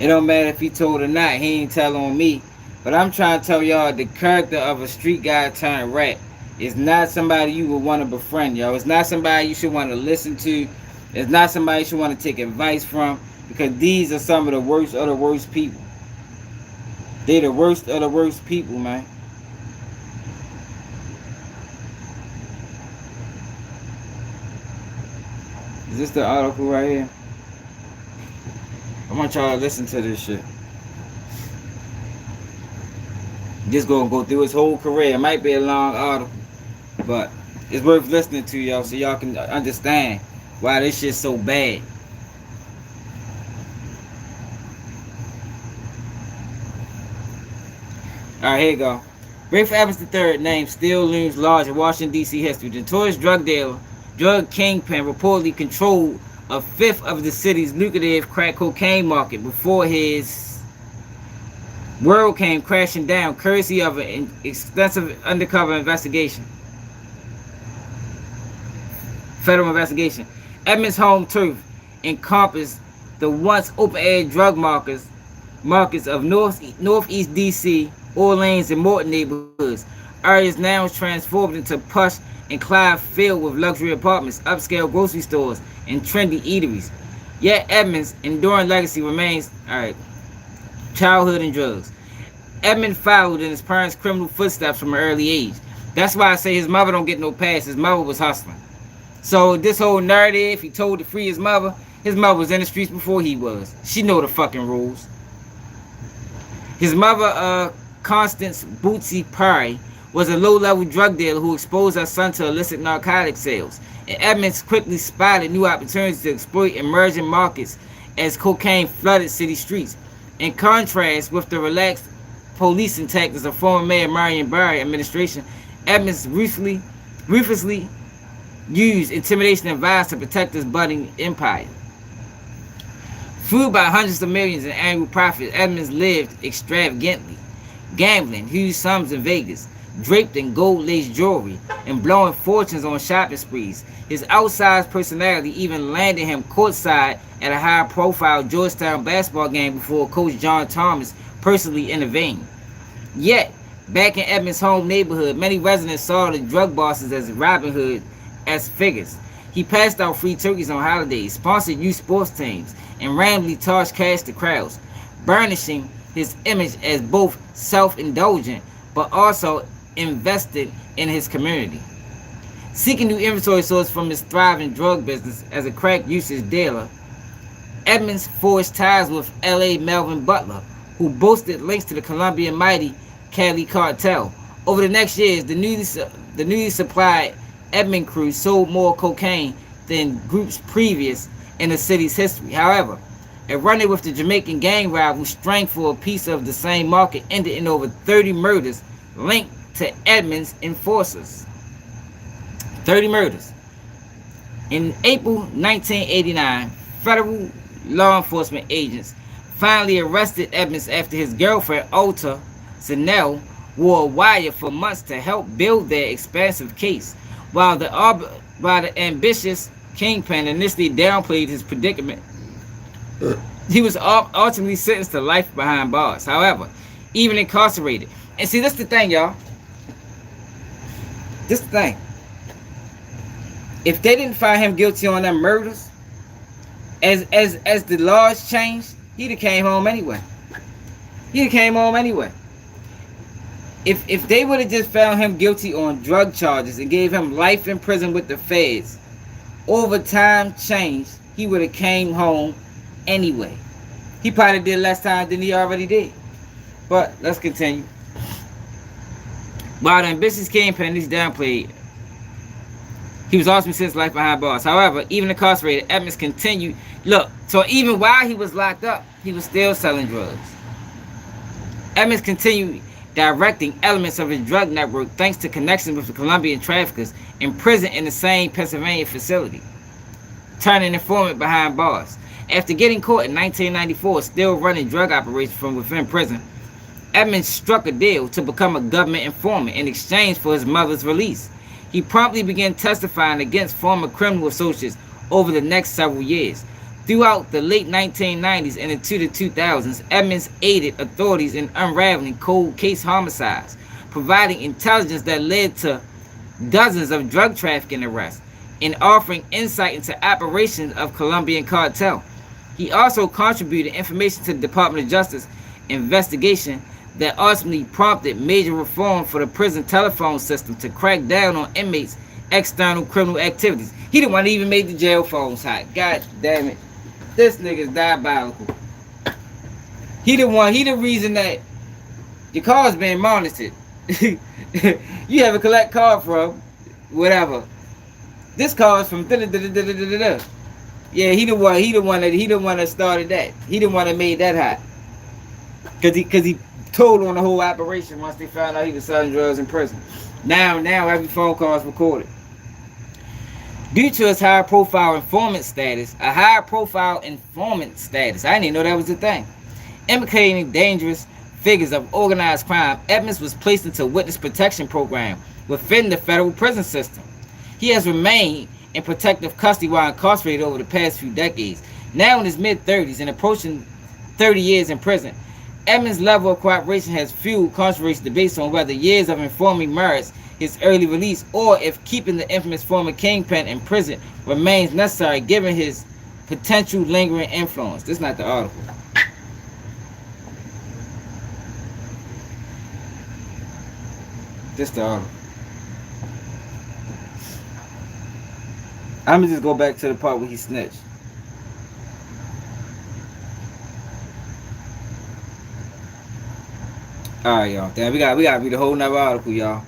It don't matter if he told or not. He ain't tell on me. But I'm trying to tell y'all, the character of a street guy turned rat is not somebody you would want to befriend, yo. It's not somebody you should want to listen to. It's not somebody you should want to take advice from, because these are some of the worst people. They're the worst of the worst people, man. Is this the article right here? I want y'all to listen to this shit. Just gonna go through his whole career. It might be a long article, but it's worth listening to, y'all, so y'all can understand why this shit's so bad. Alright, here you go. Rayful Edmonds III name still looms large in Washington, D.C. history. The notorious drug dealer, drug kingpin, reportedly controlled a fifth of the city's lucrative crack cocaine market before his world came crashing down, courtesy of an extensive undercover investigation. Federal investigation. Edmonds' home turf encompassed the once open-air drug markets of northeast D.C., Orleans, and Morton neighborhoods. Areas now transformed into plush and Clive filled with luxury apartments, upscale grocery stores, and trendy eateries. Yet Edmonds' enduring legacy remains, childhood and drugs. Edmond followed in his parents' criminal footsteps from an early age. That's why I say his mother don't get no pass. His mother was hustling. So this whole narrative, he told to free his mother was in the streets before he was. She know the fucking rules. His mother, Constance Bootsy Perry, was a low-level drug dealer who exposed her son to illicit narcotic sales. And Edmonds quickly spotted new opportunities to exploit emerging markets as cocaine flooded city streets. In contrast with the relaxed policing tactics of former Mayor Marion Barry administration, Edmonds ruthlessly used intimidation and violence to protect his budding empire. Fueled by hundreds of millions in annual profit, Edmonds lived extravagantly, gambling huge sums in Vegas, draped in gold-laced jewelry, and blowing fortunes on shopping sprees. His outsized personality even landed him courtside at a high-profile Georgetown basketball game before Coach John Thomas personally intervened. Yet, back in Edmonds' home neighborhood, many residents saw the drug bosses as Robin Hood-esque figures. He passed out free turkeys on holidays, sponsored youth sports teams, and randomly charged cash to crowds, burnishing his image as both self-indulgent but also invested in his community. Seeking new inventory sources from his thriving drug business as a crack usage dealer, Edmonds forged ties with L.A. Melvin Butler, who boasted links to the Colombian mighty Cali cartel. Over the next years, the newly supplied Edmond crew sold more cocaine than groups previous in the city's history. However, a run-in with the Jamaican gang rival straying for a piece of the same market ended in over 30 murders linked to Edmonds' enforcers. 30 murders. In April 1989, federal law enforcement agents finally arrested Edmonds after his girlfriend, Alta Zanel, wore a wire for months to help build their expansive case. While the ambitious kingpin initially downplayed his predicament, he was ultimately sentenced to life behind bars. However, even incarcerated. And see, that's the thing, y'all. This the thing. If they didn't find him guilty on them murders, as the laws changed, he'd have came home anyway. If they would have just found him guilty on drug charges and gave him life in prison with the feds, over time changed, he would have came home anyway. He probably did less time than he already did. But let's continue. While the ambitious kingpin is downplayed, he was also sentenced to life behind bars. However, even incarcerated, Edmonds continued. Look, so even while he was locked up, he was still selling drugs. Edmonds continued directing elements of his drug network thanks to connections with the Colombian traffickers imprisoned in the same Pennsylvania facility, turning informant behind bars. After getting caught in 1994 still running drug operations from within prison, Edmonds struck a deal to become a government informant in exchange for his mother's release. He promptly began testifying against former criminal associates over the next several years. Throughout the late 1990s and into the 2000s, Edmonds aided authorities in unraveling cold case homicides, providing intelligence that led to dozens of drug trafficking arrests, and offering insight into operations of Colombian cartel. He also contributed information to the Department of Justice investigation that ultimately prompted major reform for the prison telephone system to crack down on inmates external criminal activities. He the one that even made the jail phones hot. God damn it. This nigga's diabolical. He the reason that your car's being monitored. You have a collect card from whatever. This car is from da-da-da-da-da-da-da. Yeah, he the one that started that. He the one that made that hot. Cause he told on the whole operation once they found out he was selling drugs in prison. Now every phone call is recorded. Due to his high profile informant status, I didn't even know that was a thing. Implicating dangerous figures of organized crime, Edmonds was placed into a witness protection program within the federal prison system. He has remained in protective custody while incarcerated over the past few decades. Now in his mid-30s and approaching 30 years in prison, Edmonds' level of cooperation has fueled controversial debates on whether years of informing merits his early release or if keeping the infamous former kingpin in prison remains necessary given his potential lingering influence. This is not the article. This the article. I'm gonna just go back to the part where he snitched. Alright, y'all. Damn, we gotta read the whole nother article, y'all.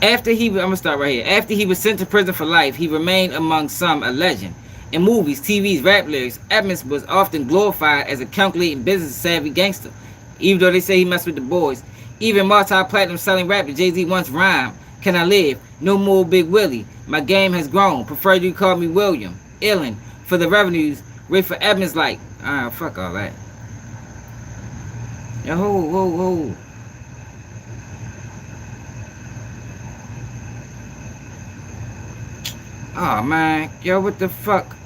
I'm gonna start right here. After he was sent to prison for life, he remained among some a legend. In movies, TVs, rap lyrics, Edmonds was often glorified as a calculating, business-savvy gangster. Even though they say he messed with the boys. Even multi-platinum selling rapper Jay-Z once rhymed, "Can I live? No more Big Willie. My game has grown. Prefer you call me William. Illin. For the revenues, Rayful Edmonds like." Fuck all that. Yo, whoa. Oh man, yo, what the fuck?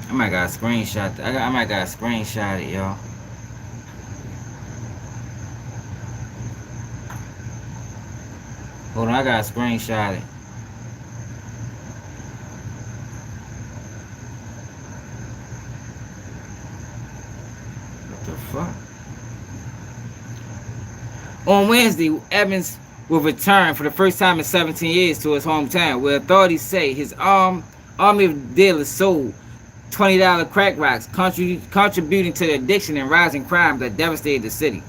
I might gotta screenshot it, y'all. Hold on, I gotta screenshot it. What the fuck? On Wednesday, Edmonds will return for the first time in 17 years to his hometown, where authorities say his army of dealers sold $20 crack rocks, contributing to the addiction and rising crime that devastated the city.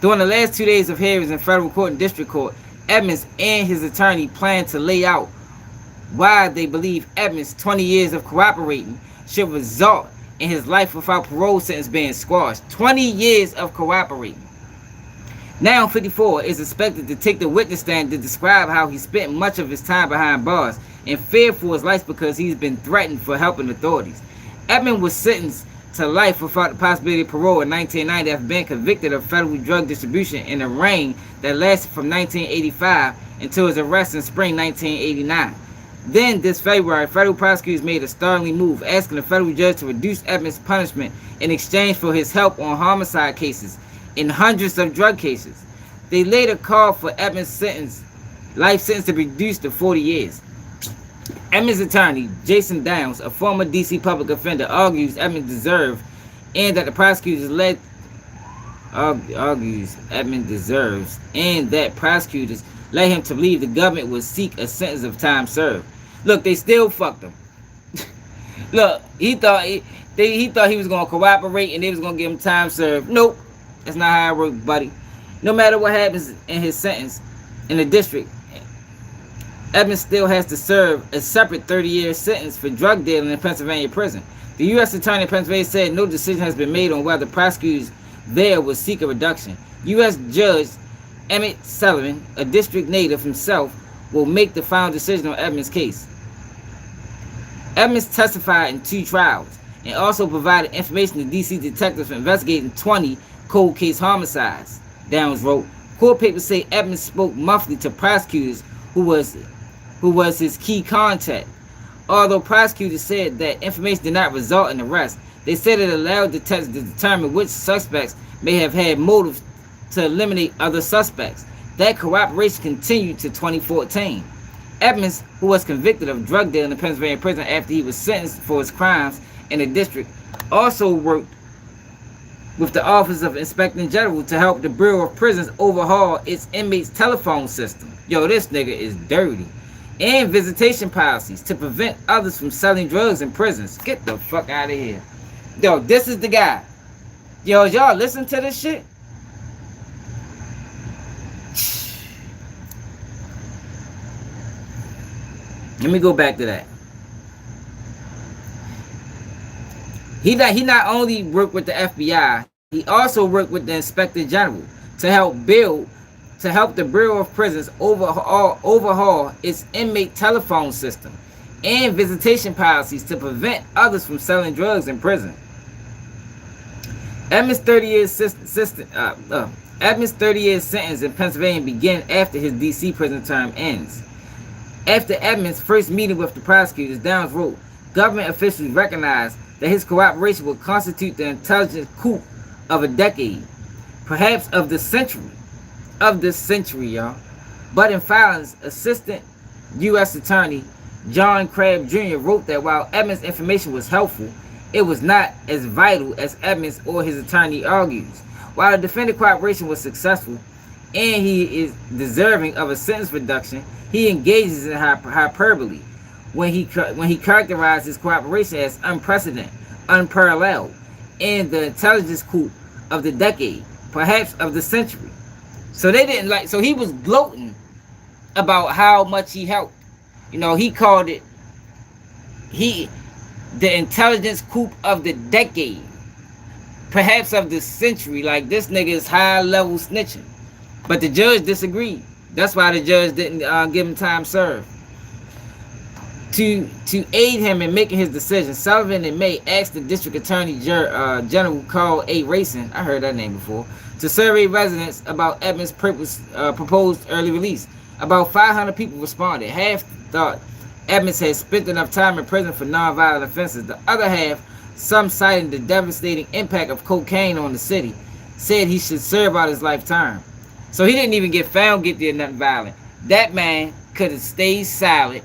During the last 2 days of hearings in federal court and district court, Edmonds and his attorney plan to lay out why they believe Edmonds' 20 years of cooperating should result in his life without parole sentence being squashed. 20 years of cooperating. Now 54 is expected to take the witness stand to describe how he spent much of his time behind bars and feared for his life because he's been threatened for helping authorities. Edmonds was sentenced to life without the possibility of parole in 1990 after being convicted of federal drug distribution in a reign that lasted from 1985 until his arrest in spring 1989. Then, this February, federal prosecutors made a startling move, asking the federal judge to reduce Edmonds' punishment in exchange for his help on homicide cases in hundreds of drug cases. They later called for Edmonds' life sentence to be reduced to 40 years. Edmonds' attorney, Jason Downs, a former D.C. public offender, argues Edmonds deserves and that prosecutors let him to believe the government would seek a sentence of time served. Look, they still fucked him. Look, he thought he was gonna cooperate and they was gonna give him time served. Nope, that's not how it works, buddy. No matter what happens in his sentence in the district, Edmonds still has to serve a separate 30-year sentence for drug dealing in Pennsylvania prison. The U.S. Attorney of Pennsylvania said no decision has been made on whether prosecutors there will seek a reduction. U.S. Judge Emmett Sullivan, a district native himself, will make the final decision on Edmonds' case. Edmonds testified in 2 trials and also provided information to D.C. detectives for investigating 20 cold case homicides, Downs wrote. Court papers say Edmonds spoke monthly to prosecutors who was his key contact. Although prosecutors said that information did not result in arrest, they said it allowed detectives to determine which suspects may have had motive to eliminate other suspects. That cooperation continued to 2014. Edmonds, who was convicted of drug dealing in Pennsylvania prison after he was sentenced for his crimes in the district, also worked with the Office of Inspector General to help the Bureau of Prisons overhaul its inmates' telephone system. Yo, this nigga is dirty. And visitation policies to prevent others from selling drugs in prisons. Get the fuck out of here. Yo, this is the guy. Yo, y'all listen to this shit? Let me go back to that. He not only worked with the FBI, he also worked with the Inspector General to help the Bureau of Prisons overhaul its inmate telephone system and visitation policies to prevent others from selling drugs in prison. Edmonds' 30-year sentence in Pennsylvania began after his D.C. prison term ends. After Edmonds' first meeting with the prosecutors, Downs wrote, government officials recognized that his cooperation would constitute the intelligence coup of a decade, perhaps of the century, y'all. But in filings, Assistant U.S. Attorney John Crabb Jr. wrote that while Edmonds' information was helpful, it was not as vital as Edmonds or his attorney argues. While the defendant cooperation was successful and he is deserving of a sentence reduction, he engages in hyperbole when he characterized his cooperation as unprecedented, unparalleled, and the intelligence coup of the decade, perhaps of the century. So they didn't like. So he was gloating about how much he helped. You know, he called it the intelligence coup of the decade, perhaps of the century. Like, this nigga is high level snitching. But the judge disagreed. That's why the judge didn't give him time served. To aid him in making his decision, Sullivan in May asked the District Attorney General Carl A. Rayson, I heard that name before, to survey residents about Edmonds' proposed early release. About 500 people responded. Half thought Edmonds had spent enough time in prison for nonviolent offenses. The other half, some citing the devastating impact of cocaine on the city, said he should serve out his lifetime. So he didn't even get found guilty of nothing violent. That man could have stayed silent,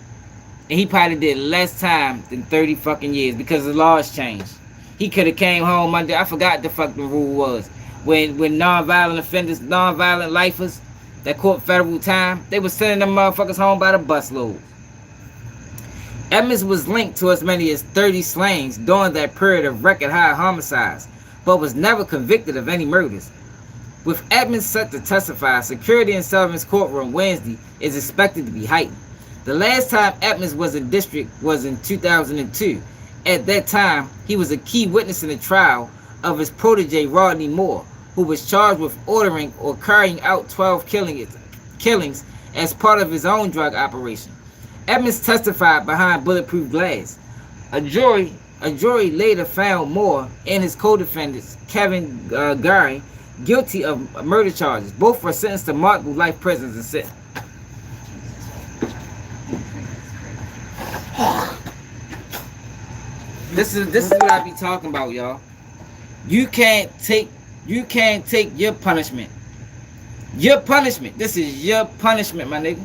and he probably did less time than 30 fucking years because the laws changed. He could have came home under, I forgot the fuck the rule was. When nonviolent offenders, nonviolent lifers that caught federal time, they were sending them motherfuckers home by the busload. Edmonds was linked to as many as 30 slayings during that period of record high homicides, but was never convicted of any murders. With Edmonds set to testify, security in Sullivan's courtroom Wednesday is expected to be heightened. The last time Edmonds was in district was in 2002. At that time, he was a key witness in the trial of his protege Rodney Moore, who was charged with ordering or carrying out 12 killings as part of his own drug operation. Edmonds testified behind bulletproof glass. A jury later found Moore and his co-defendants, Kevin Gary, guilty of murder charges. Both were sentenced to multiple life prisons and sentence. This is what I be talking about, y'all. You can't take your punishment. Your punishment. This is your punishment, my nigga.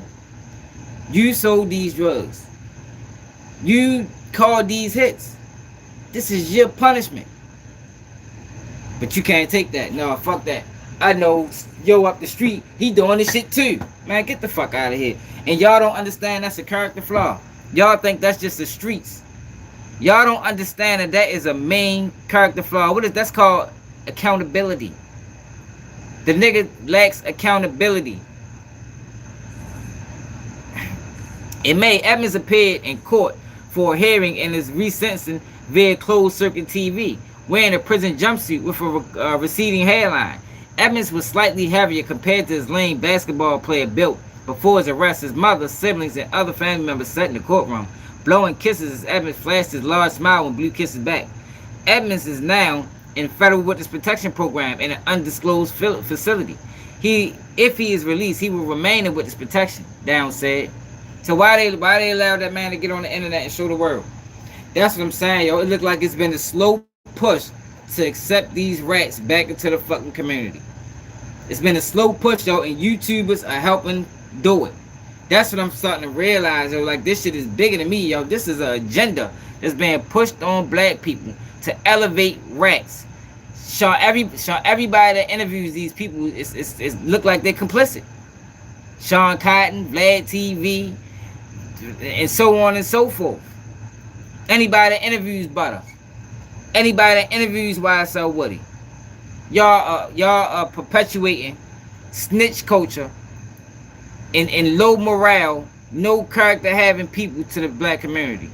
You sold these drugs. You called these hits. This is your punishment. But you can't take that. No, fuck that. I know yo up the street, he doing this shit too. Man, get the fuck out of here. And y'all don't understand that's a character flaw. Y'all think that's just the streets. Y'all don't understand that that is a main character flaw. What is that's called? Accountability. The nigga lacks accountability. In May, Edmonds appeared in court for a hearing in his resentencing via closed circuit TV, wearing a prison jumpsuit with a receding hairline. Edmonds was slightly heavier compared to his lame basketball player built before his arrest. His mother, siblings, and other family members sat in the courtroom, blowing kisses as Edmonds flashed his large smile and blew kisses back. Edmonds is now in federal witness protection program in an undisclosed facility. If he is released, he will remain in witness protection, Downs said. So why they allow that man to get on the internet and show the world? That's what I'm saying, yo. It looked like it's been a slow push to accept these rats back into the fucking community. It's been a slow push, yo, and YouTubers are helping do it. That's what I'm starting to realize, yo. Like, this shit is bigger than me, yo. This is an agenda that's being pushed on black people to elevate rats. Everybody that interviews these people it's look like they're complicit. Sean Cotton, Vlad TV, and so on and so forth. Anybody that interviews Butter, anybody that interviews YSL Woody, y'all are perpetuating snitch culture and low morale, no character having people to the black community.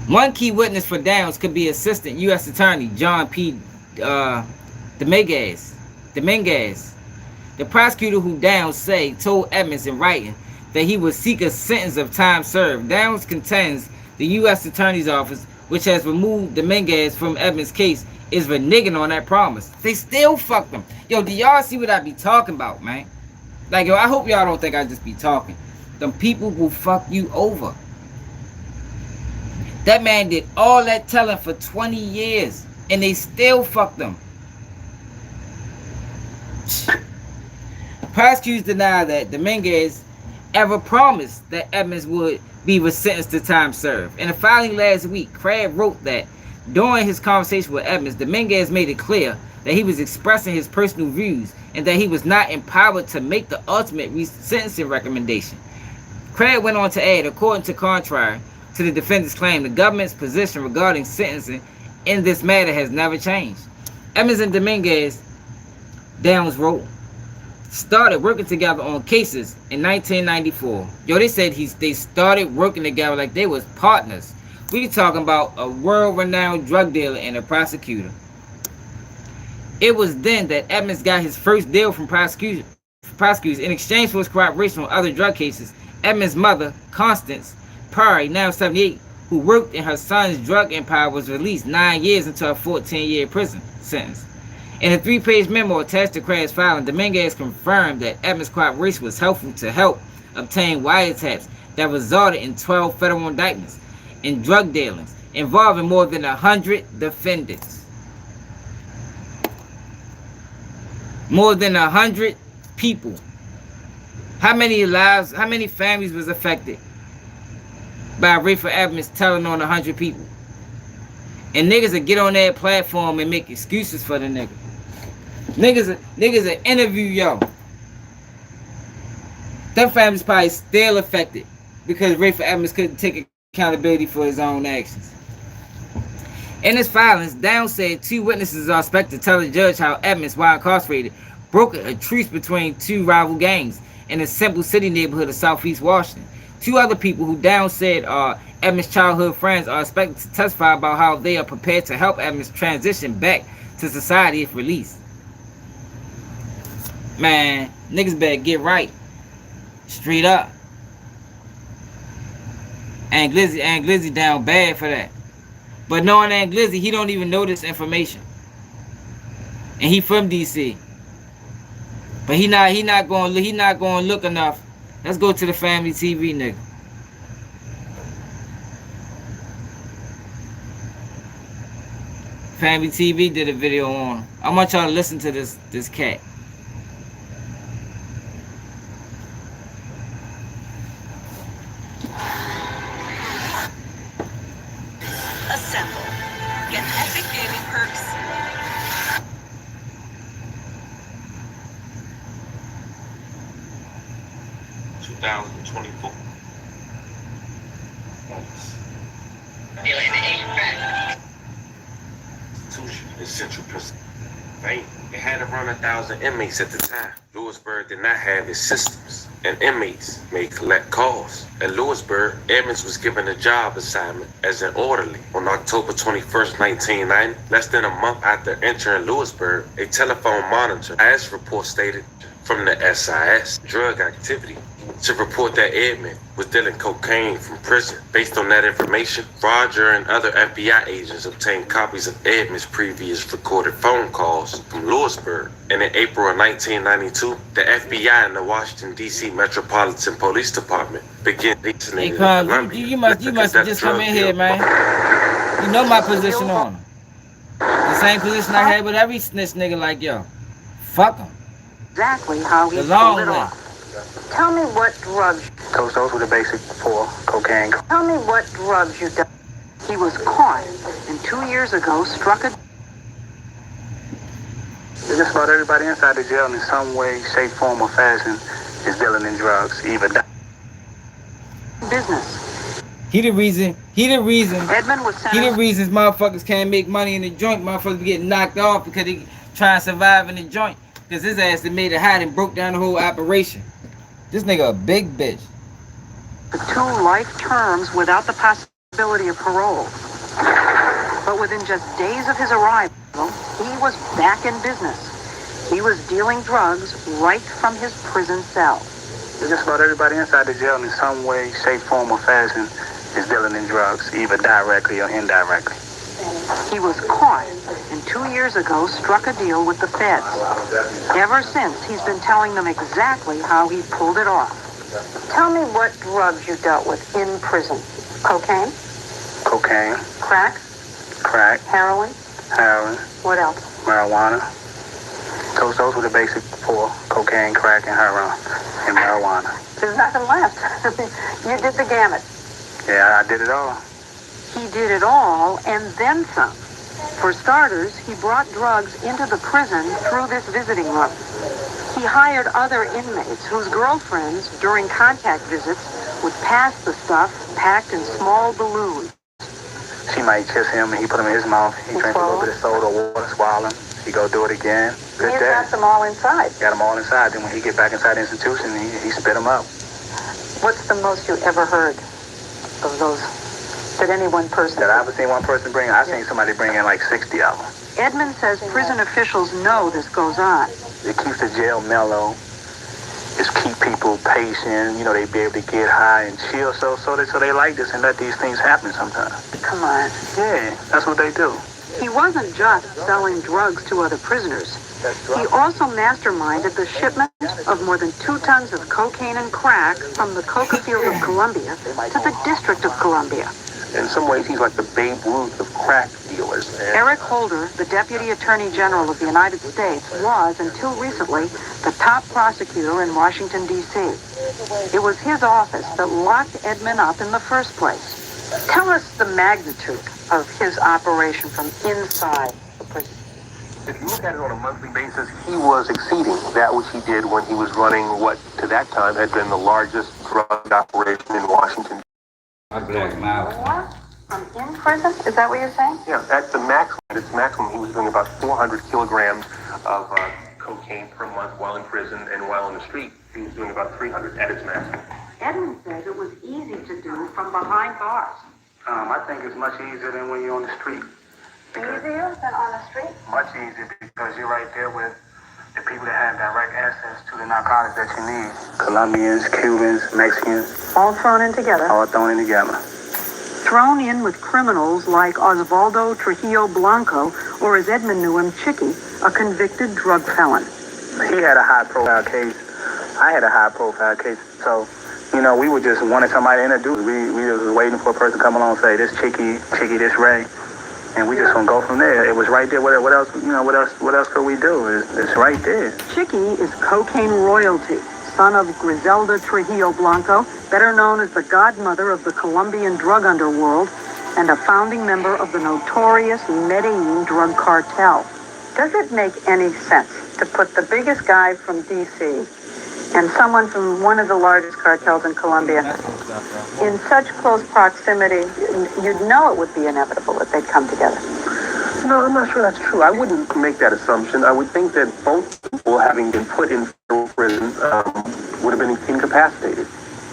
One key witness for Downs could be Assistant U.S. Attorney John P. Dominguez. The prosecutor who Downs say told Edmonds in writing that he would seek a sentence of time served. Downs contends the U.S. Attorney's Office, which has removed Dominguez from Edmonds' case, is reneging on that promise. They still fucked him. Yo, do y'all see what I be talking about, man? Like, yo, I hope y'all don't think I just be talking. Them people will fuck you over. That man did all that telling for 20 years, and they still fucked him. Prosecutors deny that Dominguez ever promised that Edmonds would be sentenced to time served. In a filing last week, Craig wrote that during his conversation with Edmonds, Dominguez made it clear that he was expressing his personal views and that he was not empowered to make the ultimate sentencing recommendation. Craig went on to add, according to contrary to the defendant's claim, the government's position regarding sentencing in this matter has never changed. Edmonds and Dominguez, Downs wrote, started working together on cases in 1994. Yo, they said they started working together like they was partners. We talking about a world-renowned drug dealer and a prosecutor. It was then that Edmonds got his first deal from prosecutors in exchange for his cooperation on other drug cases. Edmonds' mother, Constance Perry, now 78, who worked in her son's drug empire, was released 9 years into a 14-year prison sentence. In a 3-page memo attached to Craig's filing, Dominguez confirmed that Edmonds' cooperation was helpful to help obtain wiretaps that resulted in 12 federal indictments in drug dealings involving more than 100 defendants. More than 100 people. How many lives, how many families was affected by Rayful Edmonds telling on 100 people? And niggas will get on that platform and make excuses for the nigga. Niggas will interview yo. Them families probably still affected because Rayful Edmonds couldn't take accountability for his own actions. In his filings, Downs said 2 witnesses are expected to tell the judge how Edmonds, while incarcerated, brokered a truce between 2 rival gangs in a simple city neighborhood of Southeast Washington. 2 other people who Downs said are Edmonds' childhood friends are expected to testify about how they are prepared to help Edmonds transition back to society if released. Man, niggas better get right. Straight up. And Glizzy down bad for that. But knowing that Glizzy, he don't even know this information. And he from DC. But he not going to look enough. Let's go to the Family TV nigga. Family TV did a video on him. I want y'all to listen to this cat. Assemble. Get epic gaming perks. $2,024. In Central Pennsylvania, it had around 1,000 inmates at the time. Lewisburg did not have its systems, and inmates may collect calls. At Lewisburg, Edmonds was given a job assignment as an orderly. On October 21st, 1990, less than a month after entering Lewisburg, a telephone monitor, as report stated from the SIS, drug activity, to report that Edmond was dealing cocaine from prison. Based on that information, Roger and other FBI agents obtained copies of Edmond's previous recorded phone calls from Lewisburg. And in April of 1992, the FBI and the Washington, D.C. Metropolitan Police Department began listening. Hey, Con, you must have just come in here, man. You know my position on him. The same position I had with every snitch nigga like yo. Fuck him. Exactly how he The long pulled it way. off. Tell me what drugs. Those were the basic 4: cocaine. Tell me what drugs you done. He was caught and 2 years ago struck a Just about everybody inside the jail in some way, shape, form, or fashion is dealing in drugs, either business. He the reason Edmond was sentenced. reasons motherfuckers can't make money in the joint. Motherfuckers get knocked off because they try to survive in the joint. Because his ass that made it hot and broke down the whole operation. This nigga a big bitch. The 2 life terms without the possibility of parole. But within just days of his arrival, he was back in business. He was dealing drugs right from his prison cell. Just about everybody inside the jail in some way, shape, form, or fashion is dealing in drugs, either directly or indirectly. He was caught and 2 years ago struck a deal with the feds. Ever since, he's been telling them exactly how he pulled it off. Tell me what drugs you dealt with in prison. Cocaine? Cocaine, Crack? crack, Heroin? heroin, What else? marijuana. Those were the basic 4: cocaine, crack, and heroin, and marijuana. There's nothing left. You did the gamut. Yeah, I did it all. He did it all and then some. For starters, he brought drugs into the prison through this visiting room. He hired other inmates whose girlfriends, during contact visits, would pass the stuff packed in small balloons. She might kiss him, and he put them in his mouth. He drank a little bit of soda or water, swallow him. He go do it again. Good He's day. got them all inside. Got them all inside. Then when he get back inside the institution, he spit them up. What's the most you ever heard of those? Did any one person? That I ever seen one person bring in? I seen somebody bring in like 60 of them. Edmond says prison officials know this goes on. It keeps the jail mellow. It's keep people patient. You know, they be able to get high and chill. So they like this and let these things happen sometimes. Come on. Yeah, that's what they do. He wasn't just selling drugs to other prisoners. He also masterminded the shipment of more than 2 tons of cocaine and crack from the coca field of Colombia to the District of Columbia. In some ways, he's like the Babe Ruth of crack dealers. Eric Holder, the Deputy Attorney General of the United States, was, until recently, the top prosecutor in Washington, D.C. It was his office that locked Edmond up in the first place. Tell us the magnitude of his operation from inside the prison. If you look at it on a monthly basis, he was exceeding that which he did when he was running what, to that time, had been the largest drug operation in Washington. More from in prison? Is that what you're saying? Yeah, at the maximum, he was doing about 400 kilograms of cocaine per month while in prison, and while on the street, he was doing about 300 at its maximum. Edmond says it was easy to do from behind bars. I think it's much easier than when you're on the street. Easier than on the street? Much easier because you're right there with the people that have direct access to the narcotics that you need. Colombians, Cubans, Mexicans. All thrown in together. All thrown in together. Thrown in with criminals like Osvaldo Trujillo Blanco, or as Edmond knew him, Chicky, a convicted drug felon. He had a high-profile case. I had a high-profile case. So, you know, we were just wanting somebody to introduce. We was waiting for a person to come along and say, this Chicky, this Ray. And we just gonna go from there. It was right there. What else? You know, what else could we do? It's right there. Chicky is cocaine royalty, son of Griselda Trujillo Blanco, better known as the godmother of the Colombian drug underworld, and a founding member of the notorious Medellin drug cartel. Does it make any sense to put the biggest guy from D.C. and someone from one of the largest cartels in Colombia in such close proximity? You'd know it would be inevitable that they'd come together. No, I'm not sure that's true. I wouldn't make that assumption. I would think that both people, having been put in federal prison, would have been incapacitated.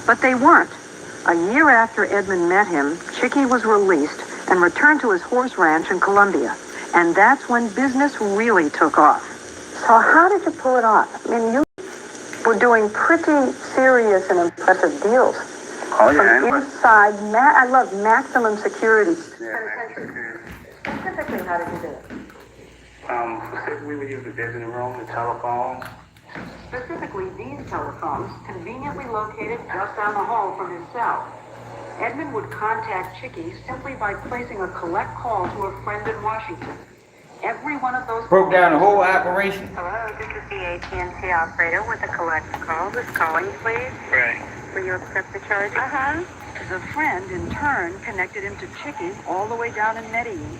But they weren't. A year after Edmond met him, Chicky was released and returned to his horse ranch in Colombia. And that's when business really took off. So how did you pull it off? I mean, you were doing pretty serious and impressive deals. Oh, yeah. From inside, I love maximum security. Yeah, Specifically, how did you do it? Specifically, we use the visiting room, the telephone. Specifically, these telephones, conveniently located just down the hall from his cell. Edmond would contact Chicky simply by placing a collect call to a friend in Washington. Every one of those Broke down the whole operation. Hello, this is the AT&T operator with a collect call. Who's calling, please? Right. Will you accept the charge? Uh-huh. because a friend in turn connected him to Chicky all the way down in Medellin.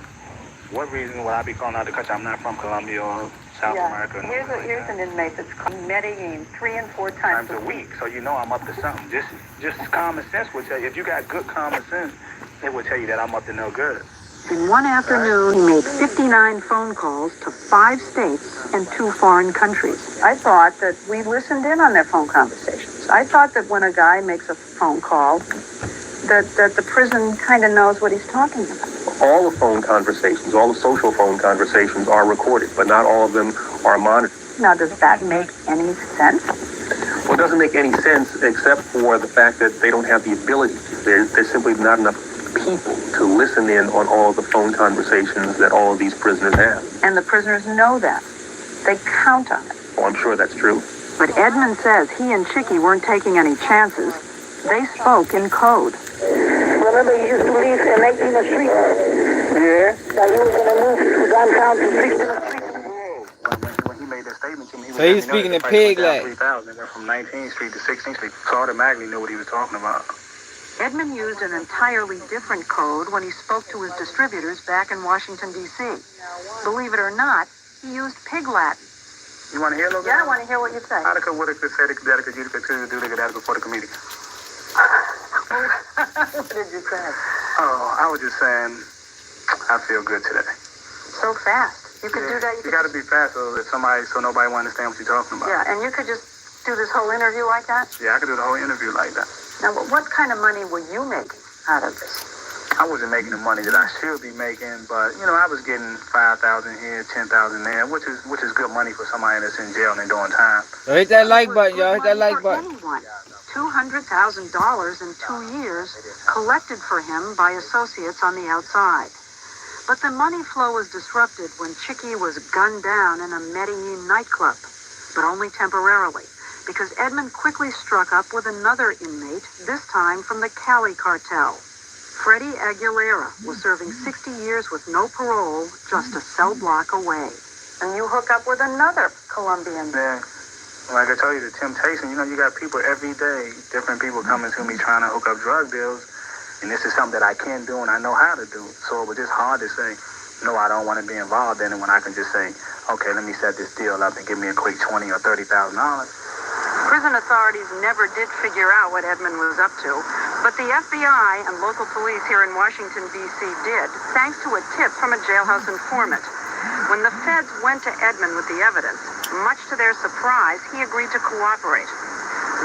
What reason would I be calling out the country? I'm not from Colombia or South America. Here's an inmate that's called Medellin 3 and 4 times a week. So you know I'm up to something. Just common sense would tell you. If you got good common sense, it would tell you that I'm up to no good. In one afternoon, he made 59 phone calls to 5 states and 2 foreign countries. I thought that we listened in on their phone conversations. I thought that when a guy makes a phone call, that the prison kind of knows what he's talking about. All the phone conversations, all the social phone conversations are recorded, but not all of them are monitored. Now, does that make any sense? Well, it doesn't make any sense except for the fact that they don't have the ability. There's simply not enough people to listen in on all of the phone conversations that all of these prisoners have. And the prisoners know that. They count on it. Oh, I'm sure that's true. But Edmond says he and Chicky weren't taking any chances. They spoke in code. Remember, he used to leave in 18th Street. Yeah. That he was going to move to downtown to 16th Street. When he made that statement to me, So he was speaking in pig Latin. 3,000. Went from 19th Street to 16th Street. So I automatically knew what he was talking about. Edmond used an entirely different code when he spoke to his distributors back in Washington, D.C. Believe it or not, he used pig Latin. You want to hear a little bit? Yeah, I want to hear what you say. Article would have said it could you could do the article for the committee. What did you say? Oh, I was just saying I feel good today. So fast. You could do that. You got to be fast so nobody will understand what you're talking about. Yeah, and you could just do this whole interview like that? Yeah, I could do the whole interview like that. Now, what kind of money were you making out of this? I wasn't making the money that I should be making, but I was getting 5,000 here, 10,000 there, which is good money for somebody that's in jail and doing time. So hit that like button, y'all. Hit that like button. Anyone. $200,000 in 2 years collected for him by associates on the outside. But the money flow was disrupted when Chicky was gunned down in a Medellin nightclub, but only temporarily, because Edmond quickly struck up with another inmate, this time from the Cali cartel. Freddie Aguilera was serving 60 years with no parole, just a cell block away. And you hook up with another Colombian. Yeah. Like I told you, the temptation, you got people every day, different people coming to me trying to hook up drug deals. And this is something that I can do and I know how to do. So it was just hard to say, no, I don't want to be involved in it when I can just say, okay, let me set this deal up and give me a quick $20,000 or $30,000. Prison authorities never did figure out what Edmond was up to, but the FBI and local police here in Washington, D.C. did, thanks to a tip from a jailhouse informant. When the feds went to Edmond with the evidence, much to their surprise, he agreed to cooperate.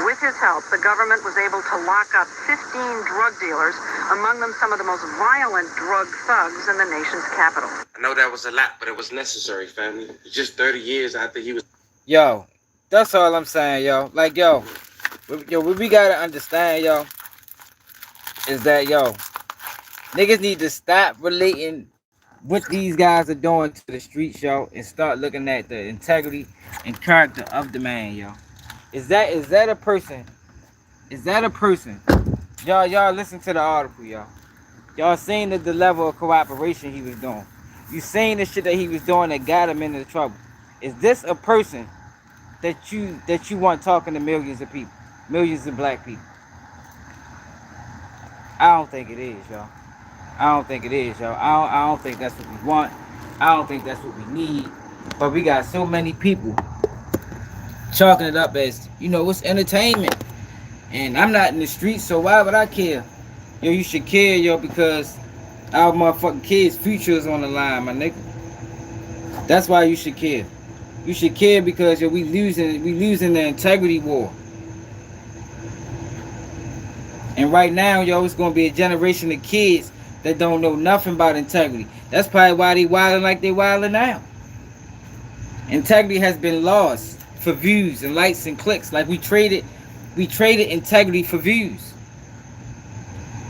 With his help, the government was able to lock up 15 drug dealers, among them some of the most violent drug thugs in the nation's capital. I know that was a lot, but it was necessary, family. It's just 30 years after he was... Yo, that's all I'm saying, yo. Like, yo, what we gotta understand, yo, is that, yo, niggas need to stop relating what these guys are doing to the streets, yo, and start looking at the integrity and character of the man, yo. Is that a person? Is that a person? Y'all listen to the article, y'all. Y'all seen the level of cooperation he was doing. You seen the shit that he was doing that got him into trouble. Is this a person that you want talking to millions of people, millions of black people? I don't think it is, y'all. I don't think it is, y'all. I don't think that's what we want. I don't think that's what we need. But we got so many people chalking it up as, it's entertainment. And I'm not in the streets, so why would I care? Yo, you should care, yo, because our motherfucking kids' future is on the line, my nigga. That's why you should care. You should care because, yo, we losing the integrity war. And right now, yo, it's gonna be a generation of kids that don't know nothing about integrity. That's probably why they wilding like they wilding now. Integrity has been lost for views and likes and clicks. Like we traded integrity for views.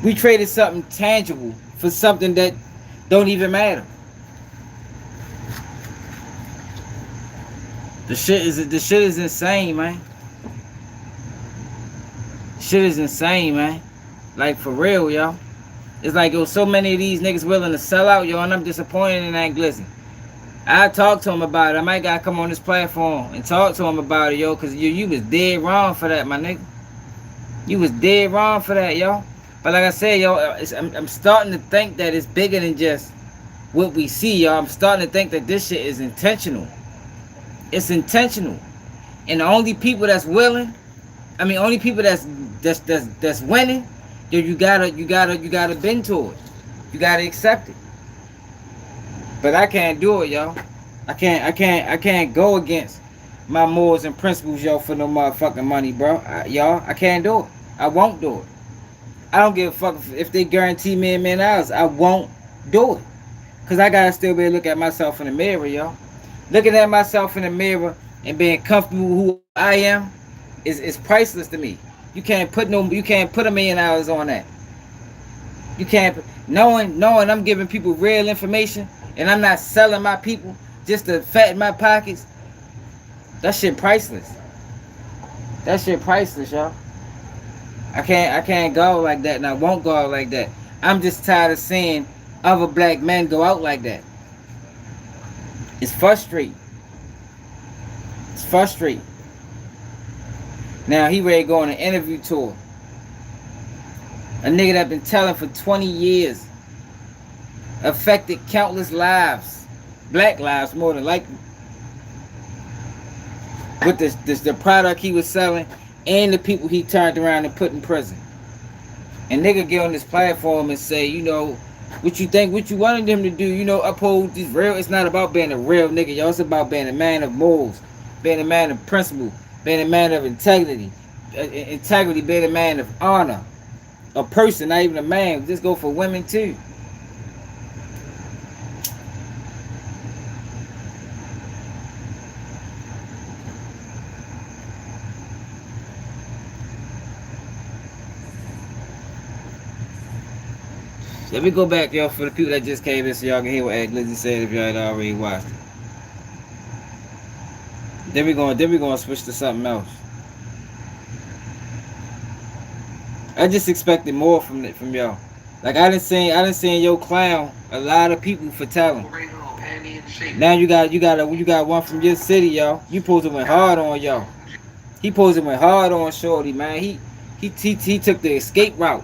We traded something tangible for something that don't even matter. The shit is insane, man. Shit is insane, man. Like for real, yo. It's like, yo, so many of these niggas willing to sell out, yo, and I'm disappointed in that Glizzy. I talked to him about it. I might gotta come on this platform and talk to him about it, yo, because you was dead wrong for that, my nigga. You was dead wrong for that, yo. But like I said, yo, I'm starting to think that it's bigger than just what we see, y'all. I'm starting to think that this shit is intentional. It's intentional. And the only people that's willing, only people that's winning, then you gotta bend to it. You gotta accept it. But I can't do it, y'all. I can't go against my morals and principles, yo, for no motherfucking money, bro. Y'all, I can't do it. I won't do it. I don't give a fuck if they guarantee me $1 million. I won't do it. Because I gotta still be able to look at myself in the mirror, y'all. Looking at myself in the mirror and being comfortable with who I am is priceless to me. You can't put $1 million on that. You can't, knowing I'm giving people real information and I'm not selling my people just to fatten my pockets. That shit priceless. That shit priceless, y'all. I can't go like that, and I won't go out like that. I'm just tired of seeing other black men go out like that. It's frustrating. It's frustrating. Now he ready to go on an interview tour. A nigga that been telling for 20 years. Affected countless lives. Black lives more than likely. With the product he was selling and the people he turned around and put in prison. And nigga get on this platform and say, you know, what you think, what you wanted them to do, you know, uphold this real. It's not about being a real nigga, y'all. It's about being a man of morals, being a man of principle, being a man of integrity, being a man of honor. A person, not even a man. Just go for women too. Let me go back, y'all, for the people that just came in so y'all can hear what Glizzy said if y'all had already watched it. Then we're gonna switch to something else. I just expected more from y'all. Like I done seen your clown a lot of people for telling. Now you got one from your city, y'all. You supposed to went hard on y'all. He supposed to went hard on Shorty, man. He took the escape route.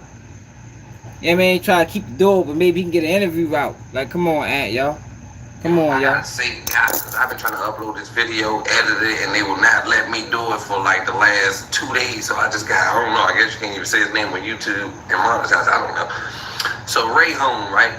You know what I mean? Try to keep the door, but maybe he can get an interview route. Like, come on, Ant, y'all. Come on, y'all. I gotta say, guys, I've been trying to upload this video, edit it, and they will not let me do it for like the last 2 days. So I just got, I don't know, I guess you can't even say his name on YouTube and monetize, I don't know. So Ray home, right?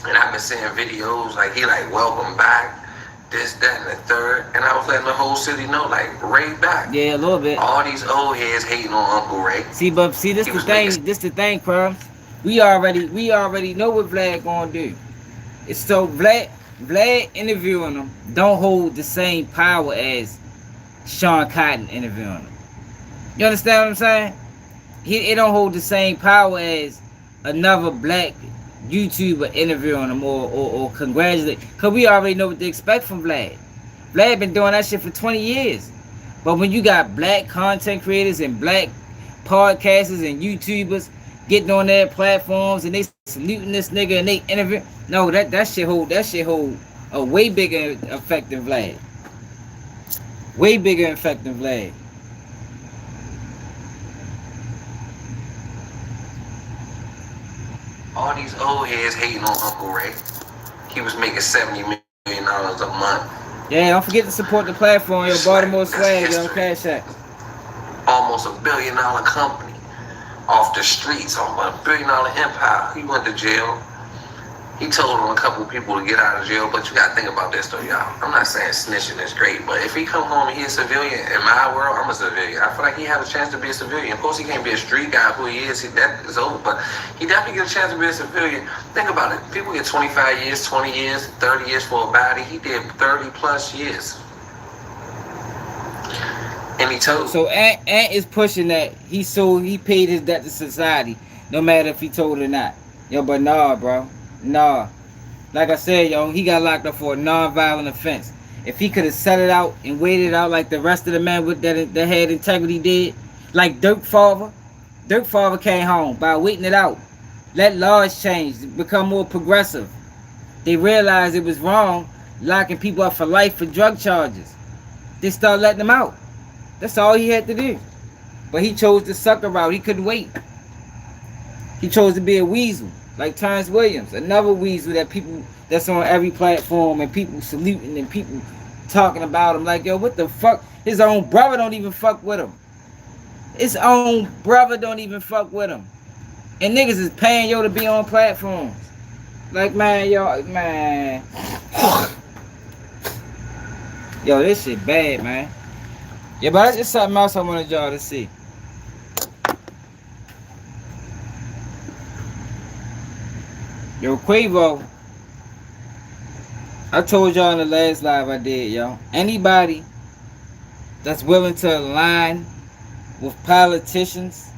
And I've been seeing videos, like he like, welcome back, this, that, and the third. And I was letting the whole city know, like, Ray back. Yeah, a little bit. All these old heads hating on Uncle Ray. See, this the thing, Crumbs. We already know what Vlad gonna do. It's so Vlad interviewing him don't hold the same power as Sean Cotton interviewing him. You understand what I'm saying? It don't hold the same power as another black YouTuber interviewing him or congratulate. Cause we already know what to expect from Vlad. Vlad been doing that shit for 20 years. But when you got black content creators and black podcasters and YouTubers getting on their platforms and they saluting this nigga and they interview, no, that shit hold a way bigger effect than Vlad. Way bigger effect than Vlad. All these old heads hating on Uncle Ray. He was making $70 million a month. Yeah, don't forget to support the platform, yo. Baltimore Swag, yo, Cash App. Almost $1 billion company. Off the streets, on a $1 billion empire. He went to jail. He told on a couple of people to get out of jail, but you gotta think about this though, y'all. I'm not saying snitching is great, but if he come home and he's a civilian, in my world, I'm a civilian. I feel like he has a chance to be a civilian. Of course, he can't be a street guy who he is, that is over, but he definitely get a chance to be a civilian. Think about it. People get 25 years, 20 years, 30 years for a body. He did 30 plus years. And he told. So Ant is pushing that he paid his debt to society, no matter if he told it or not. Yo, but nah, bro. Nah. Like I said, yo, he got locked up for a non-violent offense. If he could have set it out and waited out like the rest of the men with that had integrity did, like Dirk Father came home by waiting it out. Let laws change, become more progressive. They realized it was wrong, locking people up for life for drug charges. They start letting them out. That's all he had to do. But he chose the sucker route. He couldn't wait. He chose to be a weasel, like Terrence Williams, another weasel that's on every platform and people saluting and people talking about him like, yo, what the fuck? His own brother don't even fuck with him. His own brother don't even fuck with him. And niggas is paying yo to be on platforms. Like, man, yo, man. Yo, this shit bad, man. Yeah, but that's just something else I wanted y'all to see. Yo, Quavo, I told y'all in the last live I did, yo. Anybody that's willing to align with politicians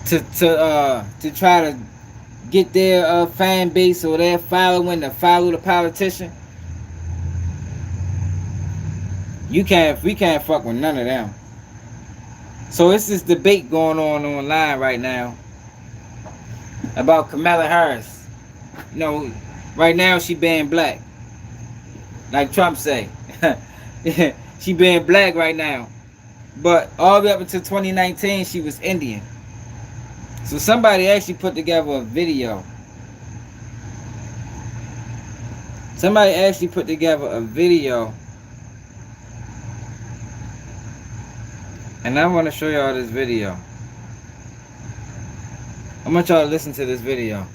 to try to get their fan base or their following to follow the politician, we can't fuck with none of them. So it's this debate going on online right now about Kamala Harris. You know, right now she banned black, like Trump say. She banned black right now, but all the way up until 2019 she was Indian. So somebody actually put together a video. And I want to show y'all this video. I want y'all to listen to this video.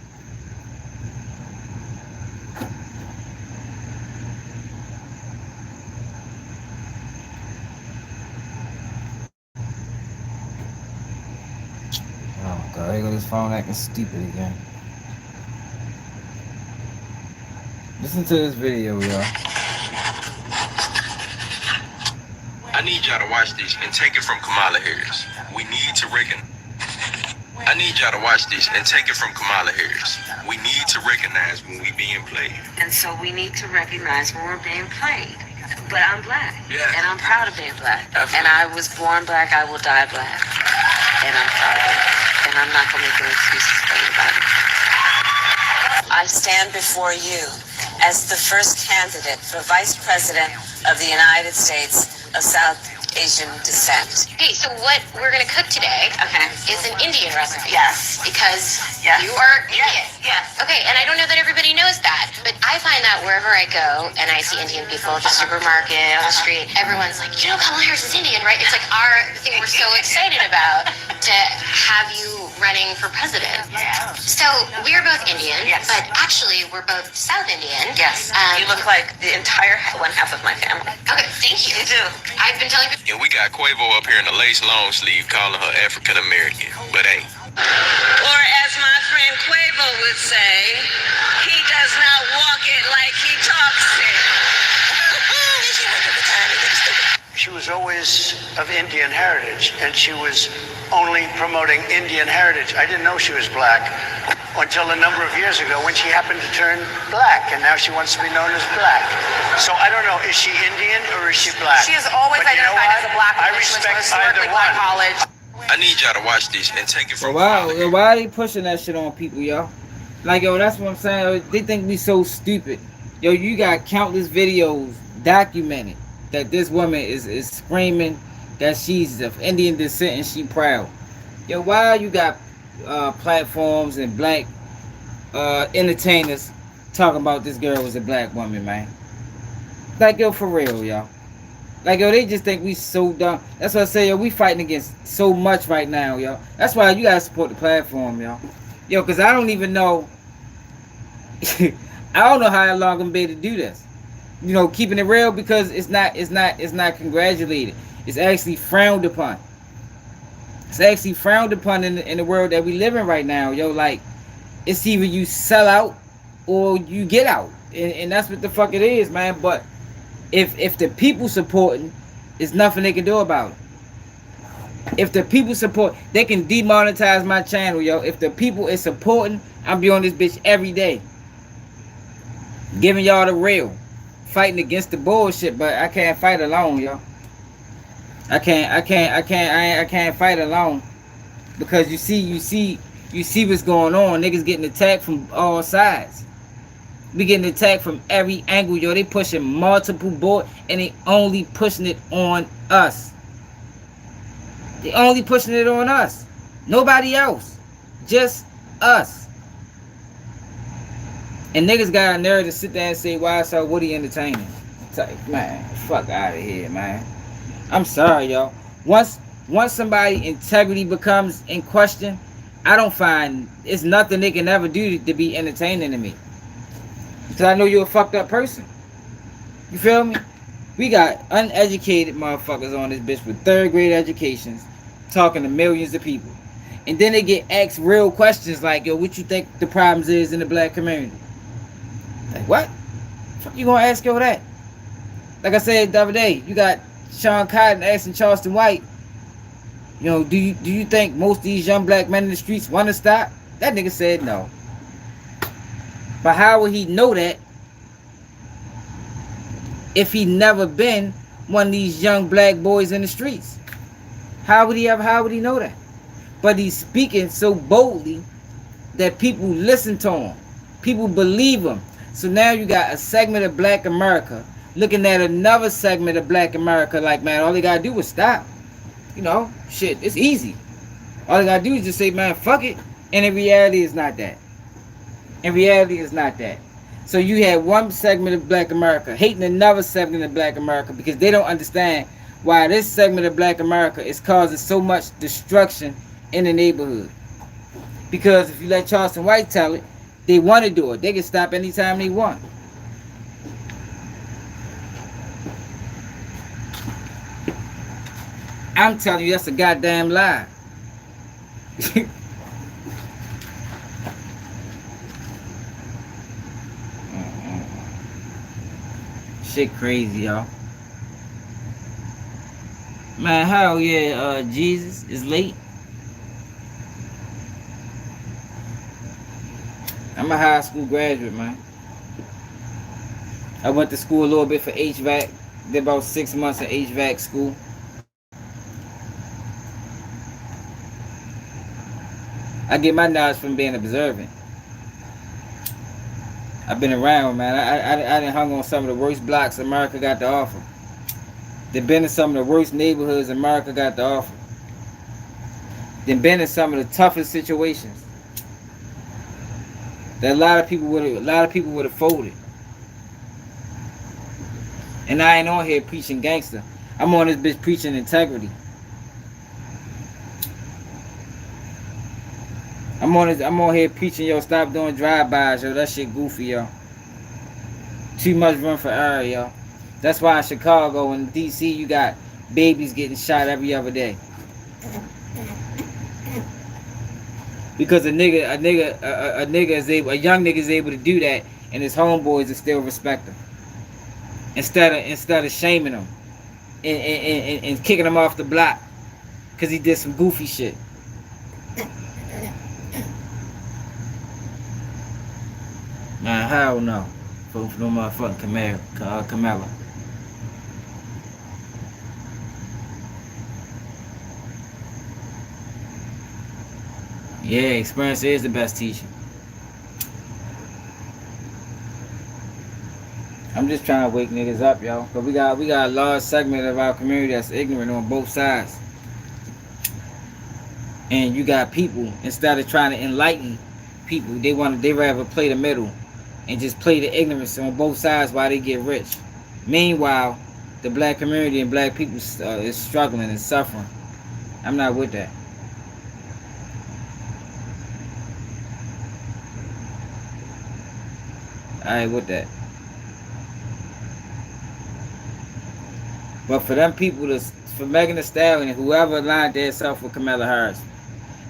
Oh God, here go this phone acting stupid again. Listen to this video, y'all. I need y'all to watch this and take it from Kamala Harris. We need to recognize. I need y'all to watch this and take it from Kamala Harris. We need to recognize when we being played. And so we need to recognize when we're being played. But I'm black. Yeah. And I'm proud of being black. Absolutely. And I was born black, I will die black. And I'm proud of it. And I'm not going to make any excuses for anybody. I stand before you as the first candidate for Vice President of the United States of South Asian descent. Okay, so what we're gonna cook today is an Indian recipe. Yes. Because Yes. you are Indian. Yes. Okay, and I don't know that everybody knows that, but I find that wherever I go and I see Indian people at the supermarket, on the street, everyone's like, you know, Kamala Harris is Indian, right? It's like our thing we're so excited about to have you running for president. Yeah. So we're both Indian, Yes. but actually we're both South Indian. Yes. You look like the entire one half of my family. Okay, thank you. You do. I've been telling people. And we got Quavo up here in the lace long sleeve calling her African American. But hey, Or as my friend Quavo would say, he does not walk it like he talks it. She was always of Indian heritage, and she was only promoting Indian heritage. I didn't know she was black until a number of years ago when she happened to turn black, and now she wants to be known as black. So I don't know, is she Indian or is she black? She has always But you know identified what? as a black I woman. She went to a respect historically either black one. college. I need y'all to watch this and take it So from why they pushing that shit on people, yo? Like, yo, that's what I'm saying. They think we so stupid. Yo, you got countless videos documented that this woman is screaming that she's of Indian descent and she proud. Yo, why you got platforms and black entertainers talking about this girl was a black woman, man? Like, yo, for real, y'all. Like, yo, they just think we so dumb. That's why I say, yo, we fighting against so much right now, yo. That's why you gotta support the platform, yo. Yo, cause I don't even know. I don't know how long I'm gonna be able to do this. You know, keeping it real, because it's not congratulated. It's actually frowned upon. It's actually frowned upon in the world that we live in right now, yo. Like, it's either you sell out or you get out, and that's what the fuck it is, man. But if the people supporting, there's nothing they can do about it. If the people support, they can demonetize my channel, yo. If the people is supporting, I'm be on this bitch every day, giving y'all the real, fighting against the bullshit. But I can't fight alone, yo. I can't fight alone, because you see what's going on. Niggas getting attacked from all sides. We getting attacked from every angle, yo. They pushing multiple boards, and they only pushing it on us. They only pushing it on us. Nobody else. Just us. And niggas got a nerve to sit there and say, why so Woody entertaining? It's like, man, fuck out of here, man. I'm sorry, y'all. Once somebody integrity becomes in question, I don't find it's nothing they can ever do to be entertaining to me. Because I know you're a fucked up person. You feel me? We got uneducated motherfuckers on this bitch with third grade educations talking to millions of people. And then they get asked real questions like, yo, what you think the problems is in the black community? Like, what? The fuck you gonna ask yo that? Like I said the other day, you got Sean Cotton asking Charleston White, you know, do you think most of these young black men in the streets want to stop? That nigga said no. But how would he know that if he never been one of these young black boys in the streets? How would he know that? But he's speaking so boldly that people listen to him. People believe him. So now you got a segment of black America looking at another segment of black America like, man, all they gotta do is stop. You know, shit, it's easy. All they gotta do is just say, man, fuck it. And in reality, it's not that. In reality, it's not that. So you had one segment of black America hating another segment of black America because they don't understand why this segment of black America is causing so much destruction in the neighborhood. Because if you let Charleston White tell it, they want to do it. They can stop anytime they want. I'm telling you, that's a goddamn lie. Shit crazy, y'all. Man, hell yeah, Jesus is late. I'm a high school graduate, man. I went to school a little bit for HVAC. Did about 6 months of HVAC school. I get my knowledge from being observant. I've been around, man. I done hung on some of the worst blocks America got to offer. They've been in some of the worst neighborhoods America got to offer. They've been in some of the toughest situations that a lot of people would have folded. And I ain't on here preaching gangster. I'm on this bitch preaching integrity. I'm on here preaching, yo, stop doing drive-bys, yo. That shit goofy, yo. Too much room for error, yo. That's why in Chicago and DC you got babies getting shot every other day. Because a young nigga is able to do that, and his homeboys will still respect him. Instead of shaming him and kicking him off the block because he did some goofy shit. Man, hell no. For no motherfucking Camilla. Yeah, experience is the best teacher. I'm just trying to wake niggas up, y'all. Cause we got a large segment of our community that's ignorant on both sides. And you got people, instead of trying to enlighten people, they rather play the middle and just play the ignorance on both sides while they get rich. Meanwhile, the black community and black people is struggling and suffering. I'm not with that. I ain't with that. But for them people, for Megan Thee Stallion and whoever aligned themselves with Kamala Harris,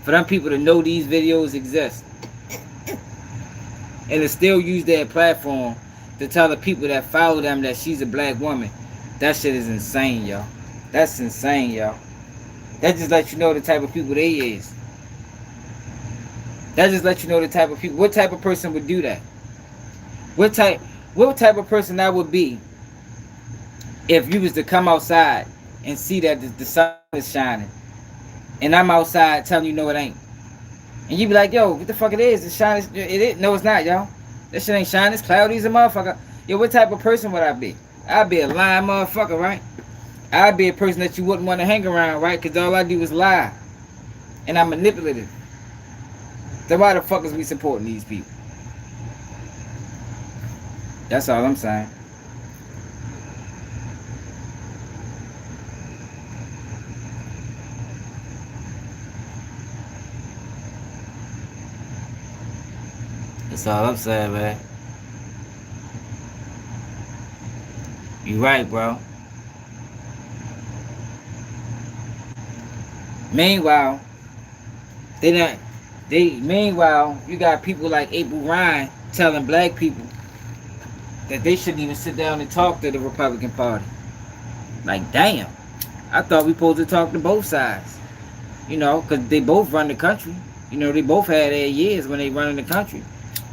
for them people to know these videos exist and to still use their platform to tell the people that follow them that she's a black woman, that shit is insane, y'all. That's insane, y'all. That just lets you know the type of people they is. That just lets you know the type of people. What type of person would do that? What type of person that would be if you was to come outside and see that the sun is shining, and I'm outside telling you no it ain't, and you be like, yo, what the fuck it is? It's shining. It is. No, it's not, y'all. That shit ain't shining. It's cloudy as a motherfucker. Yo, what type of person would I be? I'd be a lying motherfucker, right? I'd be a person that you wouldn't want to hang around, right? Because all I do is lie, and I'm manipulative. Then why the fuck is we supporting these people? That's all I'm saying. That's all I'm saying, man. You right, bro. Meanwhile, meanwhile, you got people like April Ryan telling black people that they shouldn't even sit down and talk to the Republican Party. Like, damn. I thought we supposed to talk to both sides. You know, because they both run the country. You know, they both had their years when they running the country.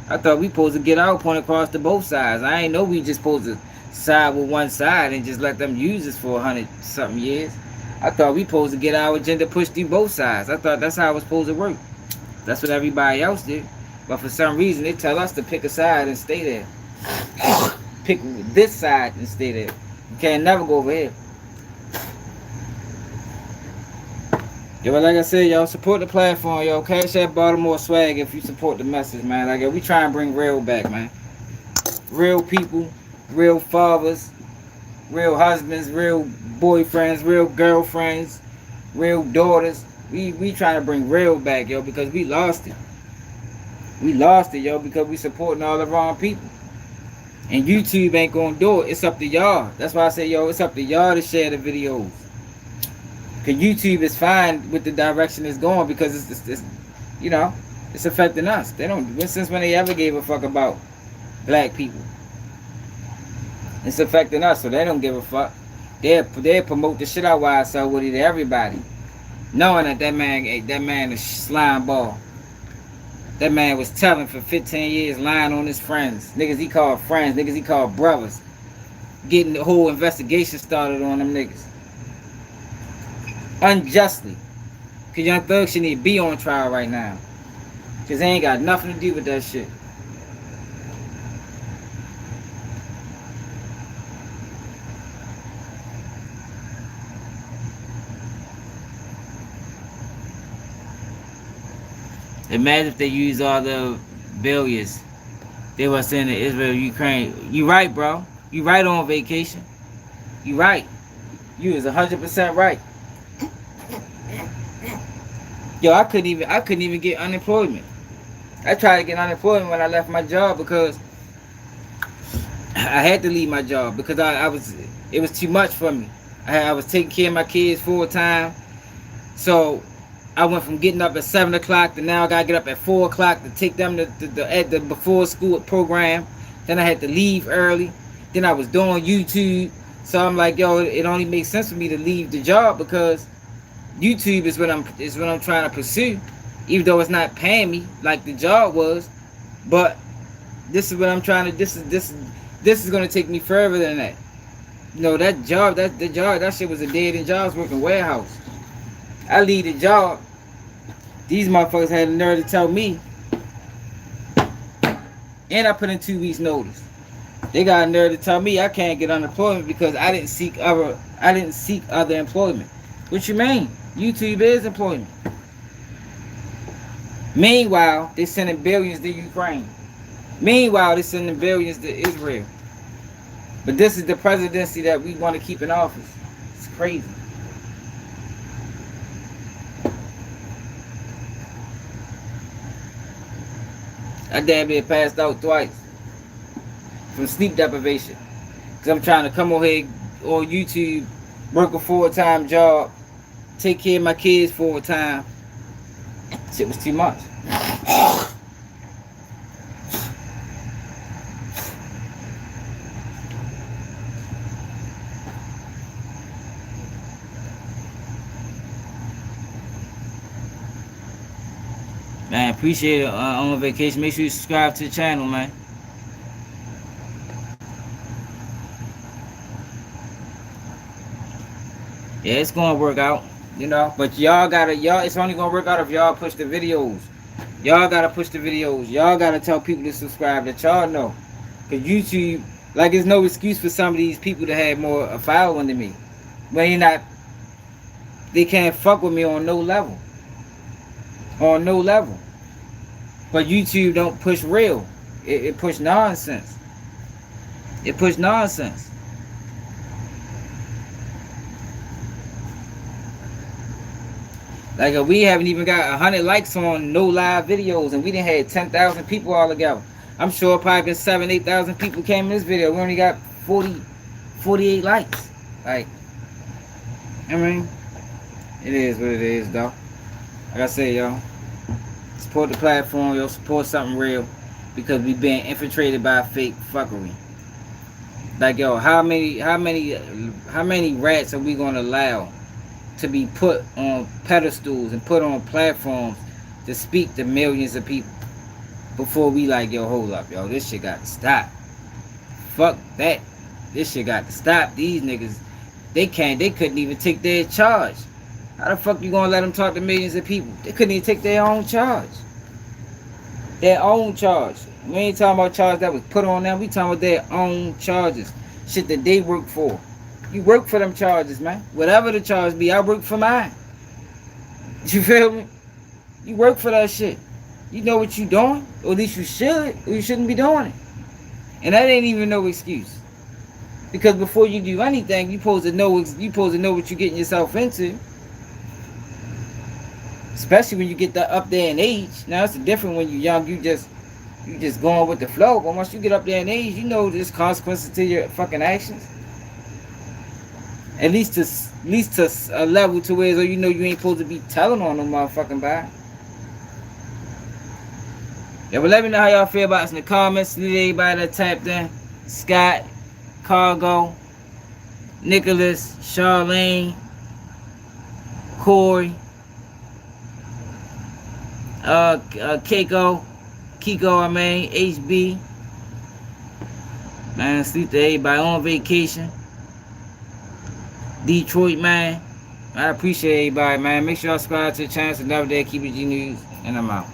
I thought we supposed to get our point across to both sides. I ain't know we just supposed to side with one side and just let them use us for 100-something years. I thought we supposed to get our agenda pushed through both sides. I thought that's how it was supposed to work. That's what everybody else did. But for some reason, they tell us to pick a side and stay there. Pick this side and stay there. You can't never go over here. Yo, but like I said, y'all support the platform, yo. Cash App Baltimore swag if you support the message, man. Like, we try and bring real back, man. Real people, real fathers, real husbands, real boyfriends, real girlfriends, real daughters. We trying to bring real back, yo, because we lost it. We lost it, yo, because we supporting all the wrong people. And YouTube ain't gonna do it. It's up to y'all. That's why I say, yo, it's up to y'all to share the videos. Because YouTube is fine with the direction it's going because it's you know, it's affecting us. They don't, since when they ever gave a fuck about black people. It's affecting us, so they don't give a fuck. They promote the shit out of ourselves with it to everybody. Knowing that man is slime ball. That man was telling for 15 years, lying on his friends. Niggas he called friends, niggas he called brothers. Getting the whole investigation started on them niggas. Unjustly. Because Young Thug should need to be on trial right now. Because they ain't got nothing to do with that shit. Imagine if they use all the billions they were sending to Israel, Ukraine. You right, bro. You right on vacation. You right. You is 100% right. Yo, I couldn't even get unemployment. I tried to get unemployment when I left my job because I had to leave my job because it was too much for me. I was taking care of my kids full time. So I went from getting up at 7 o'clock to now I gotta get up at 4 o'clock to take them to the before school program. Then I had to leave early. Then I was doing YouTube. So I'm like, yo, it only makes sense for me to leave the job because YouTube is what I'm trying to pursue, even though it's not paying me like the job was. But this is what I'm trying to. This is gonna take me further than that. You know, that job, that shit was a dead end job. I was working warehouse. I leave the job. These motherfuckers had the nerve to tell me, and I put in 2 weeks notice. They got a nerve to tell me I can't get unemployment because I didn't seek other employment. What you mean? YouTube is employment. Meanwhile, they sending billions to Ukraine. Meanwhile, they sending billions to Israel. But this is the presidency that we want to keep in office. It's crazy. I damn near passed out twice from sleep deprivation. Because I'm trying to come over here on YouTube, work a full-time job, take care of my kids full-time. Shit was too much. Man, appreciate it on vacation. Make sure you subscribe to the channel, man. Yeah, it's gonna work out, you know. But it's only gonna work out if y'all push the videos. Y'all gotta push the videos. Y'all gotta tell people to subscribe that y'all know. Cause YouTube, like, there's no excuse for some of these people to have more following than me. But they can't fuck with me on no level. On no level. But YouTube don't push real. It push nonsense. It push nonsense. Like we haven't even got 100 likes on no live videos, and we done had 10,000 people all together. I'm sure probably 7,000-8,000 people came in this video. We only got 48 likes. Like, I mean, it is what it is, though. Like I said, y'all, support the platform, y'all support something real, because we being infiltrated by fake fuckery. Like, yo, how many rats are we gonna allow to be put on pedestals and put on platforms to speak to millions of people before we like, yo, hold up, yo, this shit got to stop. Fuck that. This shit got to stop. These niggas, they couldn't even take their charge. How the fuck you gonna let them talk to millions of people? They couldn't even take their own charge. Their own charge. We ain't talking about charge that was put on them. We talking about their own charges. Shit that they work for. You work for them charges, man. Whatever the charge be, I work for mine. You feel me? You work for that shit. You know what you doing. Or at least you should. Or you shouldn't be doing it. And that ain't even no excuse. Because before you do anything, you supposed to know what you're getting yourself into. Especially when you get that up there in age. Now it's different when you're young. You just going with the flow. But once you get up there in age, you know there's consequences to your fucking actions. At least to a level to where you know you ain't supposed to be telling on no motherfucking body. Yeah, but let me know how y'all feel about us in the comments. Salute everybody that tapped in. Scott, Cargo, Nicholas, Charlene, Corey, Kiko, HB. Man, salute to everybody on vacation. Detroit, man. I appreciate everybody, man. Make sure y'all subscribe to the channel so never dare keep it G News. And I'm out.